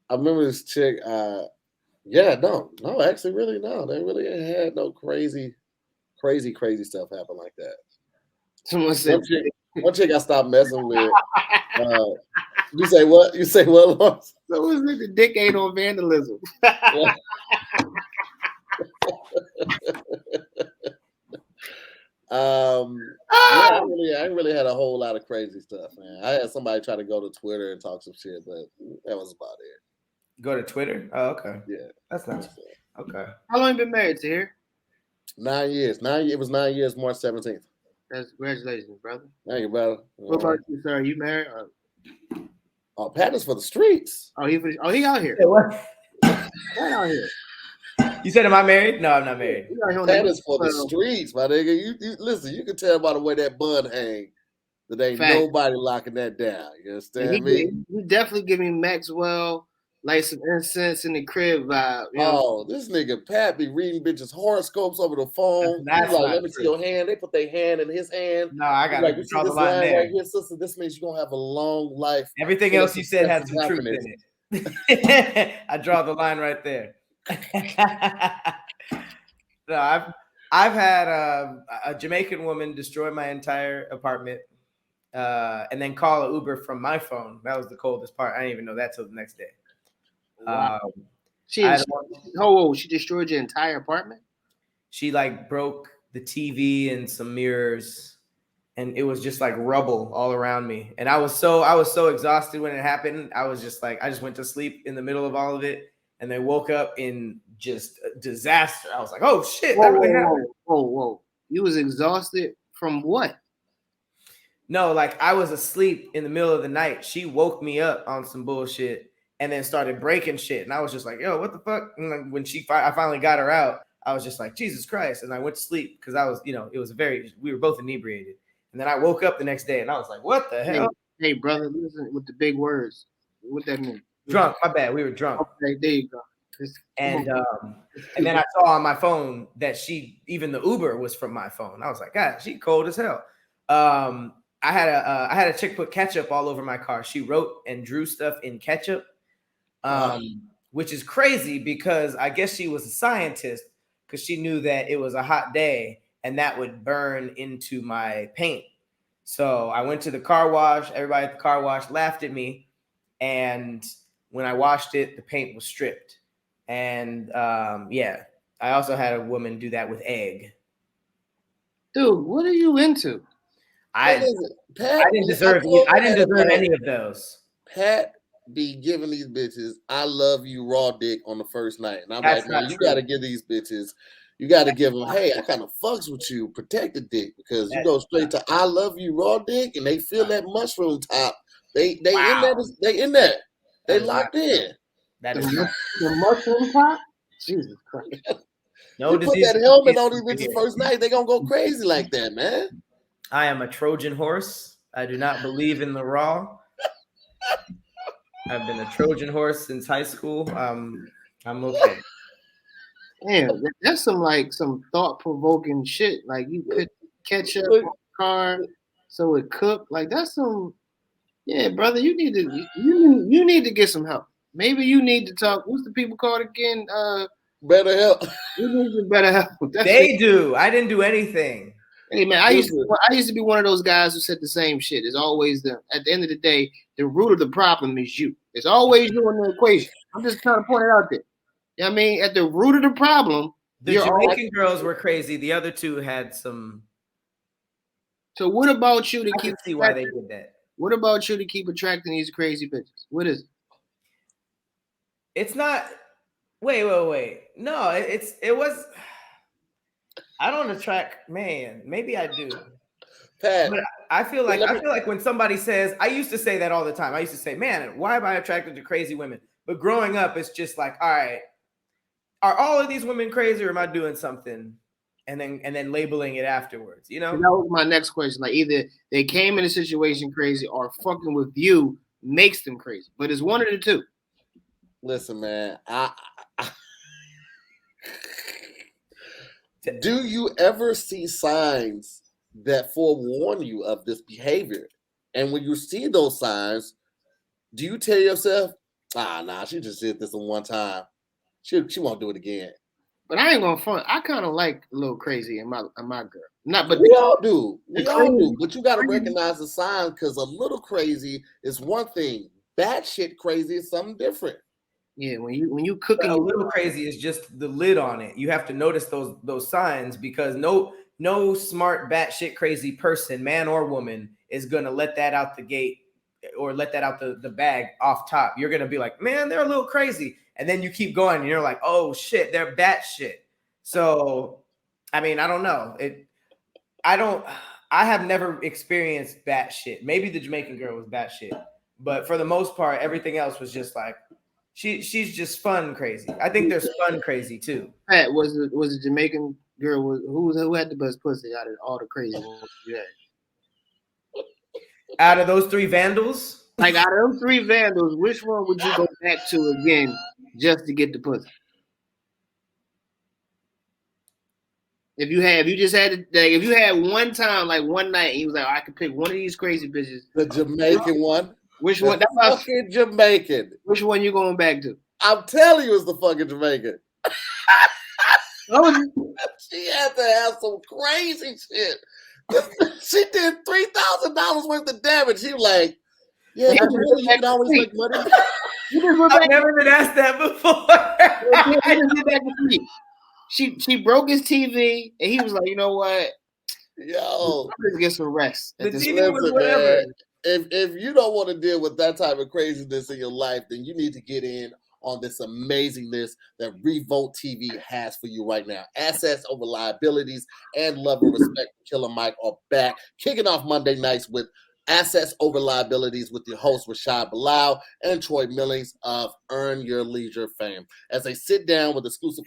Speaker 2: I remember this chick. Actually, really, no. They really ain't had no crazy stuff happen like that.
Speaker 1: Someone said
Speaker 2: one chick I stopped messing with. You say what? You say what, Lawrence?
Speaker 1: Someone said the dick ain't on vandalism.
Speaker 2: I ain't really had a whole lot of crazy stuff, man. I had somebody try to go to Twitter and talk some shit, but that was about it.
Speaker 3: Go to Twitter? Oh, okay.
Speaker 2: Yeah.
Speaker 3: That's nice. Okay.
Speaker 1: How long you been married, Tahir?
Speaker 2: 9 years. It was 9 years, March 17th.
Speaker 1: That's congratulations, brother.
Speaker 2: Thank you, brother.
Speaker 1: What about you, sir? Are you married?
Speaker 2: Oh, Patton's for the streets.
Speaker 1: He out here.
Speaker 3: Hey, what?
Speaker 1: Right out here.
Speaker 3: You said, am I married? No, I'm not married.
Speaker 2: Patton's for the streets, my nigga. You listen, you can tell by the way that bun hang that ain't nobody locking that down. You understand me?
Speaker 1: He definitely give me Maxwell, like some incense in the crib vibe.
Speaker 2: This nigga Pat be reading bitches' horoscopes over the phone.
Speaker 3: That's
Speaker 2: like, let me see your hand. They put their hand in his hand.
Speaker 3: No, I got
Speaker 2: like, you see this line right here, sister. This means you're gonna have a long life.
Speaker 3: Everything else you said has some truth in it. I draw the line right there. No, I've had a Jamaican woman destroy my entire apartment, and then call an Uber from my phone. That was the coldest part. I didn't even know that till the next day.
Speaker 1: Wow. She destroyed your entire apartment?
Speaker 3: She like broke the TV and some mirrors, and it was just like rubble all around me. And I was so exhausted when it happened. I was just like, I just went to sleep in the middle of all of it, and then woke up in just disaster. I was like, oh shit, that really happened.
Speaker 1: Whoa. You was exhausted from what?
Speaker 3: No, like I was asleep in the middle of the night. She woke me up on some bullshit and then started breaking shit. And I was just like, yo, what the fuck? And when I finally got her out, I was just like, Jesus Christ. And I went to sleep because I was, it was we were both inebriated. And then I woke up the next day and I was like, what the hell?
Speaker 1: Hey, brother, listen with the big words. What that mean?
Speaker 3: Drunk. My bad. We were drunk.
Speaker 1: Okay, there you go.
Speaker 3: And then I saw on my phone that even the Uber was from my phone. I was like, God, she cold as hell. I had a chick put ketchup all over my car. She wrote and drew stuff in ketchup, which is crazy because I guess she was a scientist because she knew that it was a hot day and that would burn into my paint. So I went to the car wash. Everybody at the car wash laughed at me. And when I washed it, the paint was stripped. And I also had a woman do that with egg.
Speaker 1: Dude, what are you into?
Speaker 3: I didn't deserve any of those.
Speaker 2: Pat be giving these bitches "I love you" raw dick on the first night, and I'm like, man, you got to give these bitches. You got to give them, hey, I kind of fucks with you, protected dick, because you go straight to "I love you" raw dick, and they feel that mushroom top. They in there. They locked in.
Speaker 3: That is
Speaker 1: the mushroom top. Jesus Christ!
Speaker 2: No, put that helmet on these bitches first night. They gonna go crazy like that, man.
Speaker 3: I am a Trojan horse. I do not believe in the raw. I've been a Trojan horse since high school. I'm okay.
Speaker 1: Damn, that's some thought-provoking shit. Like you put ketchup on the car so it cooked. Like that's some. Yeah, brother, you need to get some help. Maybe you need to talk. What's the people called again?
Speaker 2: Better help.
Speaker 1: You need better help.
Speaker 3: They do. I didn't do anything.
Speaker 1: Hey man, I used to be one of those guys who said the same shit. It's always at the end of the day, the root of the problem is you. It's always you in the equation. I'm just trying to point it out there. You know what I mean? At the root of the problem,
Speaker 3: the Jamaican girls were crazy. The other two had some.
Speaker 1: So what about you to
Speaker 3: keep see why they did that?
Speaker 1: What about you to keep attracting these crazy bitches? What is it?
Speaker 3: It's not. Wait. No, it was. I don't attract, man. Maybe I do.
Speaker 2: Pat,
Speaker 3: but I feel like when somebody says, I used to say that all the time. I used to say, man, why am I attracted to crazy women? But growing up, it's just like, all right, are all of these women crazy or am I doing something? And then labeling it afterwards, you know?
Speaker 1: And that was my next question. Like either they came in a situation crazy or fucking with you makes them crazy. But it's one of the two.
Speaker 2: Listen, man, do you ever see signs that forewarn you of this behavior? And when you see those signs, do you tell yourself, nah, she just did this one time. She won't do it again.
Speaker 1: But I ain't gonna front. I kind of like a little crazy in my girl. But
Speaker 2: we all do. We all do. But you got to recognize the signs because a little crazy is one thing. Batshit crazy is something different.
Speaker 1: Yeah, when you cooking,
Speaker 3: a little crazy is just the lid on it. You have to notice those signs because no smart batshit crazy person, man or woman, is gonna let that out the gate or let that out the bag off top. You're gonna be like, man, they're a little crazy, and then you keep going, and you're like, oh shit, they're batshit. So, I mean, I don't know. I have never experienced batshit. Maybe the Jamaican girl was batshit, but for the most part, everything else was just like. She's just fun crazy. I think there's fun crazy too.
Speaker 1: Pat, was the Jamaican girl who had the best pussy out of all the crazy ones you had?
Speaker 3: Out of those three vandals?
Speaker 1: Like out of those three vandals, which one would you go back to again just to get the pussy? If you had one time, like one night, and you was like, I could pick one of these crazy bitches.
Speaker 2: The Jamaican one.
Speaker 1: Which one?
Speaker 2: That's fucking Jamaican.
Speaker 1: Which one you going back to?
Speaker 2: I'm telling you, it's the fucking Jamaican. She had to have some crazy shit. She did $3,000 worth of damage. She was like, yeah, you can always make money.
Speaker 3: I've never been asked that before.
Speaker 1: She broke his TV, and he was like, you know what?
Speaker 2: Yo,
Speaker 1: let's get some rest.
Speaker 3: The TV was whatever.
Speaker 2: Man, if you don't want to deal with that type of craziness in your life, then you need to get in on this amazing list that Revolt TV has for you right now. Assets over liabilities and love and respect for Killer Mike are back, kicking off Monday nights with Assets Over Liabilities with your host Rashad Bilal and Troy Millings of Earn Your Leisure fame, as they sit down with exclusive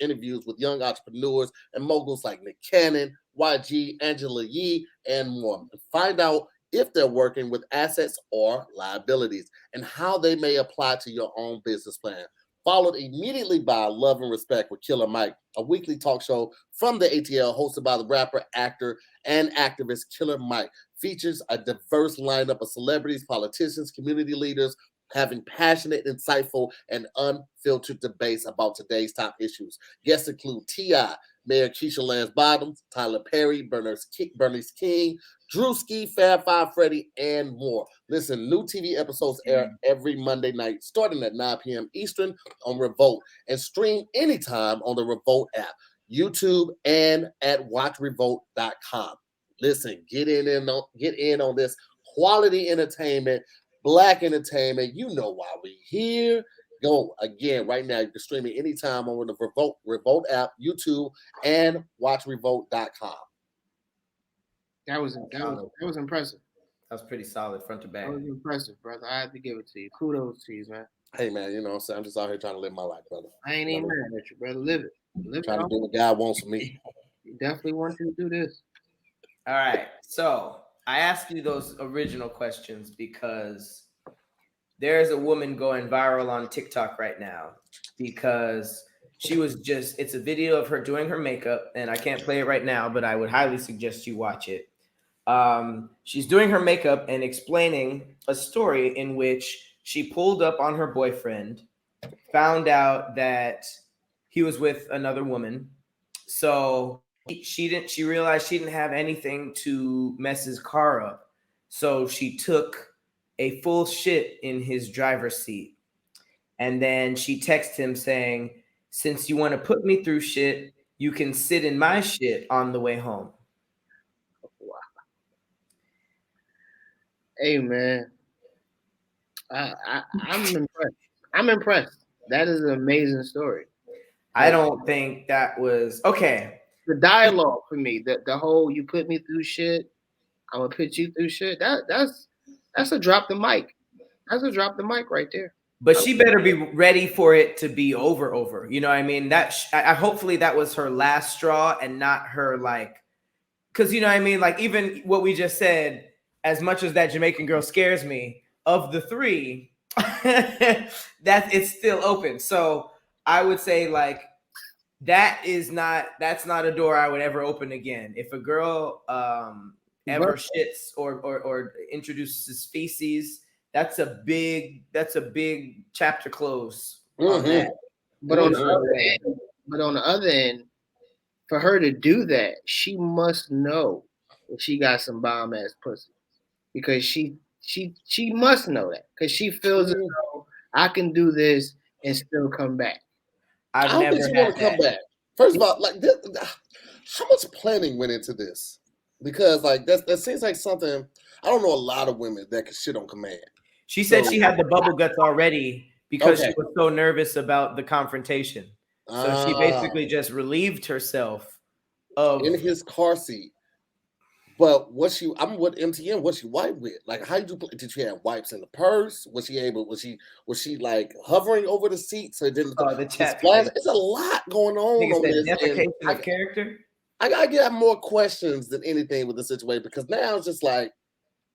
Speaker 2: interviews with young entrepreneurs and moguls like Nick Cannon, YG, Angela Yee, and more. Find out if they're working with assets or liabilities and how they may apply to your own business plan. Followed immediately by Love and Respect with Killer Mike, a weekly talk show from the ATL hosted by the rapper, actor, and activist Killer Mike. Features a diverse lineup of celebrities, politicians, community leaders, having passionate, insightful, and unfiltered debates about today's top issues. Guests include T.I., Mayor Keisha Lance Bottoms, Tyler Perry, Bernice King, Drewski, Fab Five Freddy, and more. Listen, new TV episodes air every Monday night, starting at 9 p.m. Eastern on Revolt, and stream anytime on the Revolt app, YouTube, and at watchrevolt.com. Listen, get in on this quality entertainment, Black entertainment. You know why we're here. Go again right now. You can stream it anytime on the Revolt app, YouTube, and watchrevolt.com.
Speaker 1: That was impressive.
Speaker 3: That was pretty solid front to back.
Speaker 1: That was impressive, brother. I have to give it to you. Kudos to you, man.
Speaker 2: Hey, man, you know what I'm saying? I'm just out here trying to live my life, brother.
Speaker 1: I ain't even mad at you, brother. Live it.
Speaker 2: Trying to do what God wants from me.
Speaker 1: You definitely want you to do this.
Speaker 3: All right. So I asked you those original questions because there's a woman going viral on TikTok right now because it's a video of her doing her makeup, and I can't play it right now, but I would highly suggest you watch it. She's doing her makeup and explaining a story in which she pulled up on her boyfriend, found out that he was with another woman. So she realized she didn't have anything to mess his car up. So she took a full shit in his driver's seat. And then she texted him saying, since you want to put me through shit, you can sit in my shit on the way home.
Speaker 1: Wow. Hey, man. I'm impressed. I'm impressed. That is an amazing story.
Speaker 3: I don't think that was okay.
Speaker 1: The dialogue for me, the whole you put me through shit, I'm gonna put you through shit. That's a drop the mic. That's a drop the mic right there.
Speaker 3: But she better be ready for it to be over. You know what I mean? I hopefully that was her last straw and not her because you know what I mean? Like even what we just said, as much as that Jamaican girl scares me, of the three, that it's still open. So I would say that's not a door I would ever open again. If a girl ever shits or introduces feces, that's a big chapter close on that.
Speaker 1: But on the other end, for her to do that, she must know that she got some bomb ass pussy, because she must know that, because she feels as though I can do this and still come back.
Speaker 2: I don't think she want to come back. First of all, this, how much planning went into this? Because that seems like something. I don't know a lot of women that can shit on command.
Speaker 3: She said she had the bubble guts already because she was so nervous about the confrontation. So she basically just relieved herself
Speaker 2: in his car seat. But I'm with MTN. What's she wipe with? Like, how did she have wipes in the purse? Was she like hovering over the seat so it didn't?
Speaker 3: The chat.
Speaker 2: It's a lot going on this.
Speaker 3: Defecation of character.
Speaker 2: I gotta get more questions than anything with the situation, because now it's just like,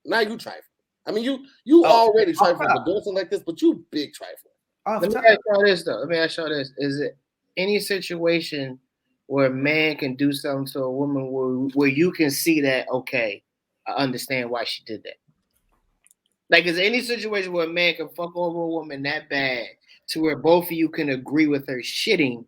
Speaker 2: now you trifle. I mean, you already trifling for doing something like this, but you big trifling.
Speaker 1: Let me ask y'all this though. Is it any situation where a man can do something to a woman where you can see that, okay, I understand why she did that? Like, is there any situation where a man can fuck over a woman that bad to where both of you can agree with her shitting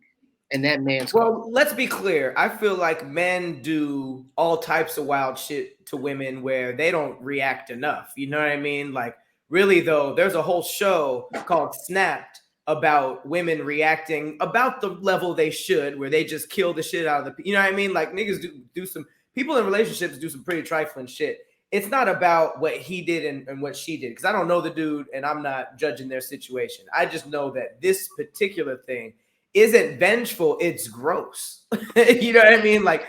Speaker 1: and that man's
Speaker 3: Well, let's be clear. I feel like men do all types of wild shit to women where they don't react enough. You know what I mean? Like, really, though, there's a whole show called Snapped about women reacting about the level they should, where they just kill the shit out of the, you know what I mean? Like, niggas do some, people in relationships do some pretty trifling shit. It's not about what he did and what she did, because I don't know the dude and I'm not judging their situation. I just know that this particular thing isn't vengeful, it's gross. You know what I mean? Like,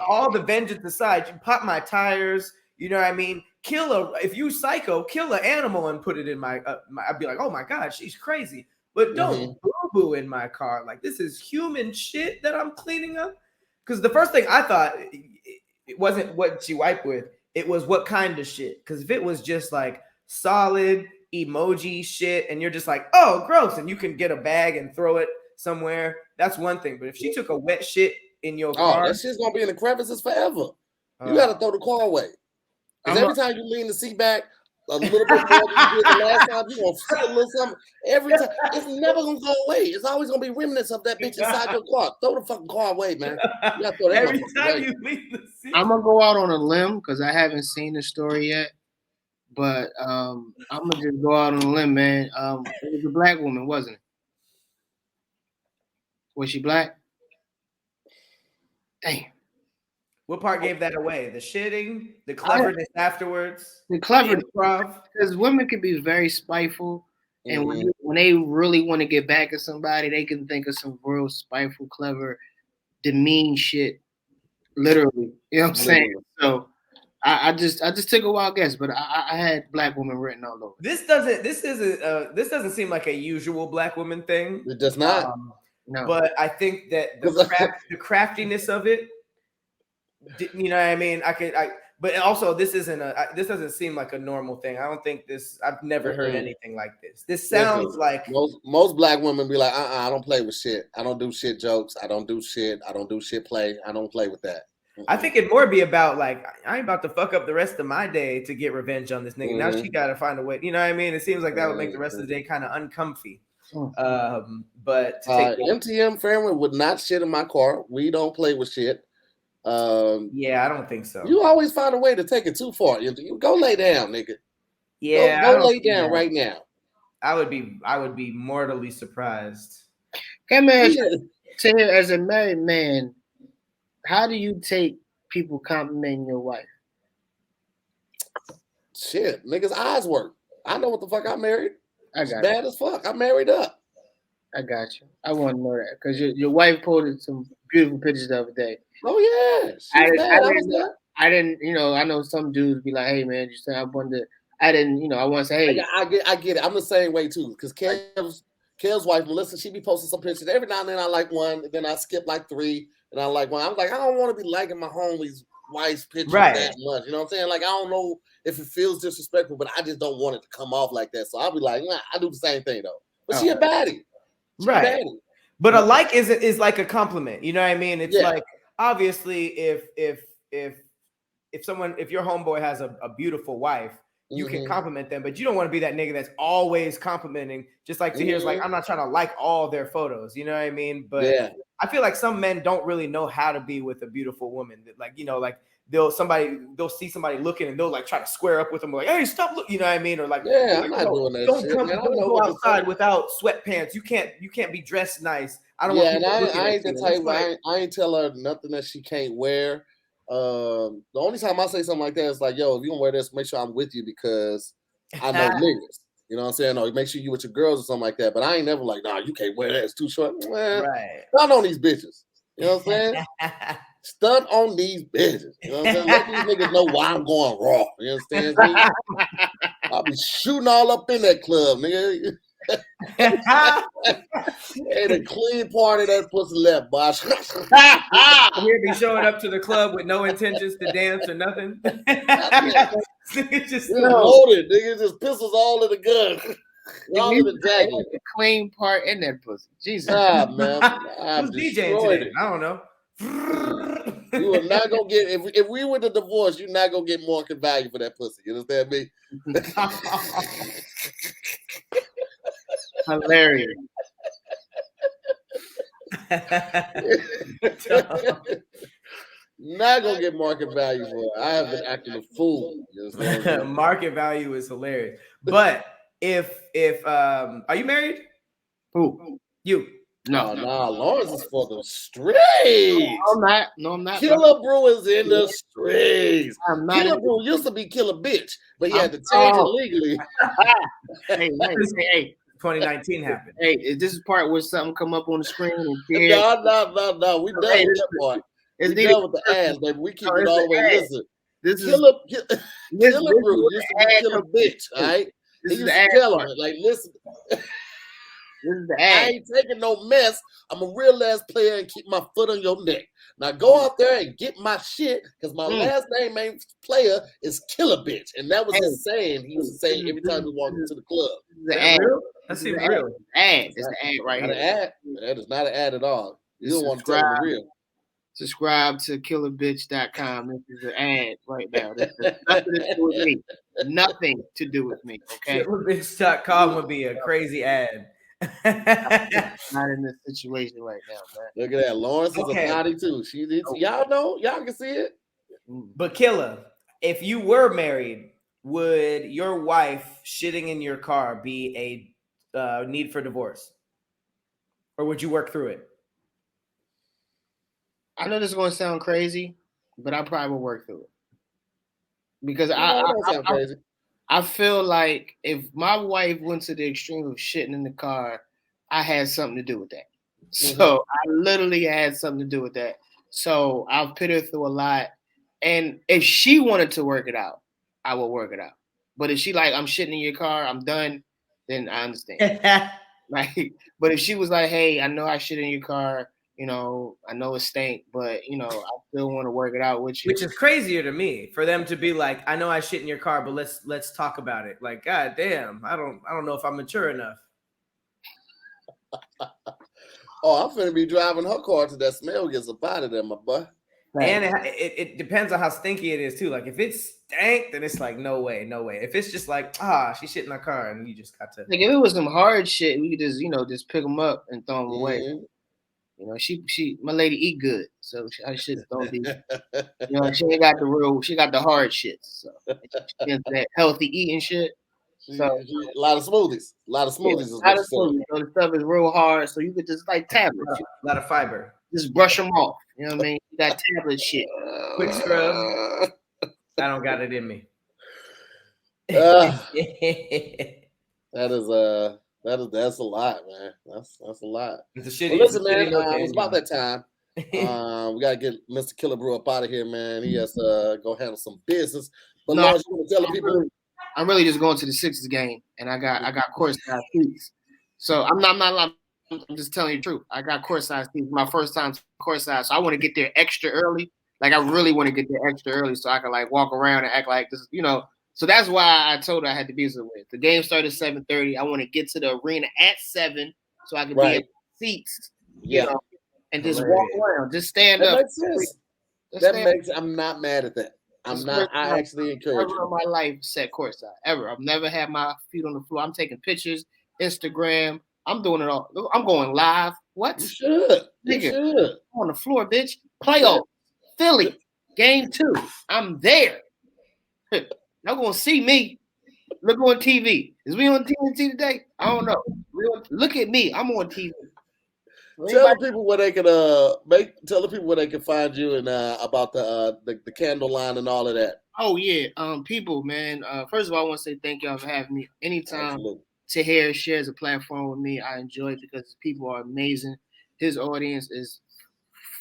Speaker 3: all the vengeance aside, you pop my tires, you know what I mean? If you psycho, kill an animal and put it in my I'd be like, oh my God, she's crazy. But don't boo-boo in my car. Like, this is human shit that I'm cleaning up. Because the first thing I thought, it wasn't what she wiped with, it was what kind of shit. Because if it was just like solid emoji shit and you're just like, oh, gross, and you can get a bag and throw it somewhere, that's one thing. But if she took a wet shit in your car,
Speaker 2: that shit's gonna be in the crevices forever. You gotta throw the car away. Because every time you lean the seat back a little bit more than you did the last time, you're gonna feel a little something. Every time, it's never gonna go away. It's always gonna be remnants of that bitch inside your car. Throw the fucking car away, man. You gotta throw that
Speaker 3: every time
Speaker 2: away.
Speaker 3: you lean the seat.
Speaker 1: I'm gonna go out on a limb because I haven't seen the story yet. But I'm gonna just go out on a limb, man. It was a black woman, wasn't it? Was she black? Damn.
Speaker 3: What part gave that away? The shitting, the cleverness afterwards,
Speaker 1: the cleverness, because women can be very spiteful, and when they really want to get back at somebody, they can think of some real spiteful, clever, demean shit. Literally, you know what I'm saying? So I just took a wild guess, but I had black woman written all over.
Speaker 3: This doesn't seem like a usual black woman thing.
Speaker 2: It does not.
Speaker 3: No. But I think that the craftiness of it, you know what I mean? But also this doesn't seem like a normal thing. I don't think I've never heard anything like this. This sounds like
Speaker 2: most black women be like, I don't play with shit. I don't do shit jokes. I don't do shit. I don't do shit play. I don't play with that.
Speaker 3: I think it'd more be about like, I ain't about to fuck up the rest of my day to get revenge on this nigga. Now she got to find a way. You know what I mean? It seems like that would make the rest of the day kind of uncomfy. But
Speaker 2: MTM family would not shit in my car. We don't play with shit.
Speaker 3: Yeah, I don't think so.
Speaker 2: You always find a way to take it too far. You go lay down, nigga.
Speaker 3: Yeah,
Speaker 2: go lay down right now.
Speaker 3: I would be mortally surprised.
Speaker 1: Can man, Tahir, as a married man, how do you take people complimenting your wife?
Speaker 2: Shit, niggas' eyes work. I know what the fuck I married.
Speaker 1: I got
Speaker 2: bad as fuck. I married up.
Speaker 1: I got you. I want to know that because your wife posted some beautiful pictures the other day.
Speaker 2: Oh yeah,
Speaker 1: I didn't. You know, I know some dudes be like, "Hey man, you say I wanted." I didn't. You know, I want to say, "Hey."
Speaker 2: I get it. I'm the same way too. Because Kel's wife, Melissa, she be posting some pictures every now and then. I like one, and then I skip like three, and I like one. I'm like, I don't want to be liking my homie's wife's pictures that much. You know what I'm saying? Like, I don't know if it feels disrespectful, but I just don't want it to come off like that. So I'll be like, nah, I do the same thing though. But she a baddie.
Speaker 3: Right. But a like is like a compliment. You know what I mean? It's like, obviously, if your homeboy has a beautiful wife, you can compliment them, but you don't want to be that nigga that's always complimenting. Just like Tahir's like, I'm not trying to like all their photos. You know what I mean? But I feel like some men don't really know how to be with a beautiful woman. Like, you know, like they'll see somebody looking and they'll like try to square up with them, like, hey, stop looking, you know what I mean? Or like,
Speaker 2: I'm not doing that.
Speaker 3: Don't go outside without sweatpants. You can't be dressed nice. I don't want people
Speaker 2: I ain't the type. I ain't tell her nothing that she can't wear. The only time I say something like that is like, yo, if you gonna wear this, make sure I'm with you because I know niggas. You know what I'm saying? Or make sure you with your girls or something like that. But I ain't never like, nah, you can't wear that. It's too short. Well, stunt on these bitches. You know what I'm saying? Stunt on these bitches. You know what I'm saying? Let these niggas know why I'm going raw. You understand me? I'll be shooting all up in that club, nigga. Hey, the clean part of that pussy left, boss.
Speaker 3: He'll be showing up to the club with no intentions to dance or nothing.
Speaker 2: It's just loaded, nigga. Just pistols all in the gun. All in the jacket.
Speaker 1: The clean part in that pussy. Jesus.
Speaker 2: Man.
Speaker 3: Who's DJing today? I don't know.
Speaker 2: You are not gonna get if we were to divorce, you're not gonna get market value for that pussy. You understand me?
Speaker 1: Hilarious.
Speaker 2: Not gonna get market value for it. I have been acting a fool. You understand me?
Speaker 3: Market value is hilarious. But if are you married?
Speaker 1: Who?
Speaker 3: You?
Speaker 2: No, Lawrence is for the streets.
Speaker 1: No, I'm not.
Speaker 2: Killebrew is in the streets.
Speaker 1: I'm not.
Speaker 2: Killebrew used to be Killer Bitch, but he had to change it legally.
Speaker 1: Hey,
Speaker 3: 2019 happened.
Speaker 1: Hey, this is part where something come up on the screen. And
Speaker 2: No. We done with that part. We done with the ads, baby. We keep it all the way. Listen, Killebrew used to be Killer Bitch, all right? He used to tell him, like, listen.
Speaker 1: This is the ad.
Speaker 2: I ain't taking no mess. I'm a real ass player and keep my foot on your neck. Now go out there and get my shit, because my last name ain't player is Killer Bitch. And that was his saying. He used to say every time he walked into the club.
Speaker 1: The ad.
Speaker 3: That seems real.
Speaker 1: Ad. It's the ad right here.
Speaker 2: Ad. That is not an ad at all. You don't want to tell the real.
Speaker 1: Subscribe to killerbitch.com. This is an ad right now. This has nothing to do with me. Nothing to do with me. Okay.
Speaker 3: Killerbitch.com would be a crazy ad.
Speaker 1: Not in this situation right now, man.
Speaker 2: Look at that. Lawrence is a body too. Y'all know, y'all can see it.
Speaker 3: But Killer, if you were married, would your wife shitting in your car be a need for divorce? Or would you work through it?
Speaker 1: I know this is going to sound crazy, but I probably will work through it. Because I feel like if my wife went to the extreme of shitting in the car, I had something to do with that. So I literally had something to do with that. So I've put her through a lot. And if she wanted to work it out, I will work it out. But if she like, I'm shitting in your car, I'm done, then I understand. But if she was like, hey, I know I shit in your car, you know, I know it stank, but you know, I still want to work it out with you.
Speaker 3: Which is crazier to me for them to be like, I know I shit in your car, but let's talk about it. Like, god damn, I don't know if I'm mature enough.
Speaker 2: Oh, I'm finna be driving her car till that smell gets up out of there, my boy.
Speaker 3: And it depends on how stinky it is too. Like if it's stank, then it's like no way. If it's just like she shit in her car and you just got to
Speaker 1: like if it was some hard shit, we could just pick them up and throw them away. You know, my lady eat good, so her shit don't be. You know, she ain't got the hard shit. So she gets that healthy eating shit. So
Speaker 2: a lot of smoothies.
Speaker 1: A lot of smoothies. So the stuff is real hard, so you could just like tablets.
Speaker 3: A lot of fiber.
Speaker 1: Just brush them off. You know what I mean? You got tablet shit.
Speaker 3: Quick scrub. I don't got it in me.
Speaker 2: That's a lot, man. That's a lot.
Speaker 3: It's a shitty.
Speaker 2: Well, listen, man. It's about that time. We gotta get Mr. Killebrew up out of here, man. He has to go handle some business. But no, Lawrence, you want to tell the people?
Speaker 1: I'm really just going to the Sixers game, and I got courtside seats. So I'm just telling you the truth. I got courtside seats. My first time courtside, so I want to get there extra early. Like I really want to get there extra early, so I can like walk around and act like this, you know. So that's why I told her I had to be so late. The game started at 7:30. I want to get to the arena at 7 so I can be in seats, you know, and just walk around, just stand up.
Speaker 2: That makes sense. I'm not mad at that. I actually encourage you.
Speaker 1: Never in my life set courtside ever. I've never had my feet on the floor. I'm taking pictures, Instagram. I'm doing it all. I'm going live. What?
Speaker 2: You should.
Speaker 1: Nigga, I'm on the floor, bitch. Playoff, Philly, game 2. I'm there. Y'all gonna see me. Look on TV. Is we on TV today? I don't know. Look at me. I'm on TV.
Speaker 2: Tell the people where they can tell the people where they can find you and about the candle line and all of that.
Speaker 1: Oh yeah, people, man. First of all, I want to say thank y'all for having me. Anytime Tahir shares a platform with me, I enjoy it because people are amazing. His audience is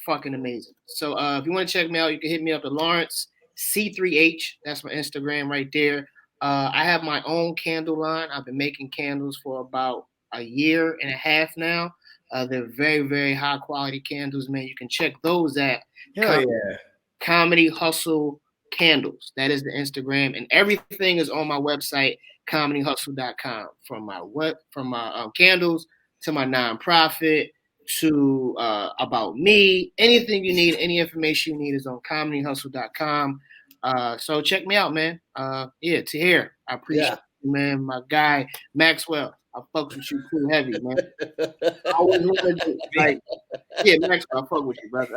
Speaker 1: fucking amazing. So if you want to check me out, you can hit me up at Lawrence C3H. That's my Instagram right there. I have my own candle line. I've been making candles for about a year and a half now. They're very, very high quality candles, man. You can check those at Comedy Hustle Candles. That is the Instagram, and everything is on my website, comedyhustle.com. From my candles to my nonprofit to about me. Anything you need, any information you need is on comedyhustle.com. So check me out, man. Tahir, I appreciate you, man. My guy, Maxwell, I fuck with you too heavy, man. I always wanted to, like, Maxwell, I fuck with you, brother.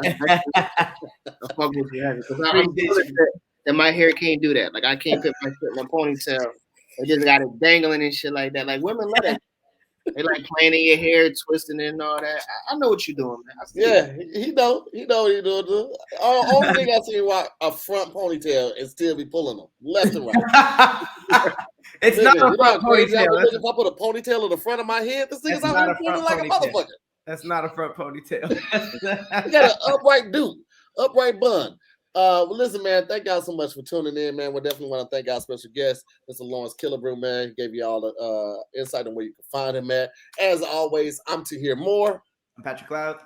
Speaker 1: I fuck with you heavy. Because I'm that my hair can't do that. Like, I can't put my shit in a ponytail. I just got it dangling and shit like that. Like, women love that. They like playing in your hair, twisting it and all that. I know what you're doing, man.
Speaker 2: He know what he doing. Only thing I see why a front ponytail and still be pulling them left and right.
Speaker 3: It's not a front ponytail.
Speaker 2: If I put a ponytail in the front of my head, this thing is out here pulling like a motherfucker.
Speaker 3: That's not a front ponytail.
Speaker 2: You got an upright bun. Well, listen, man, thank y'all so much for tuning in, man. We definitely want to thank our special guest, Mr. Lawrence Killebrew, man. He gave you all the insight on where you can find him, man. As always, I'm Tahir Moore.
Speaker 3: I'm Patrick Cloud.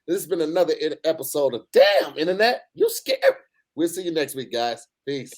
Speaker 2: This has been another episode of Damn Internet, You Scared. We'll see you next week, guys. Peace.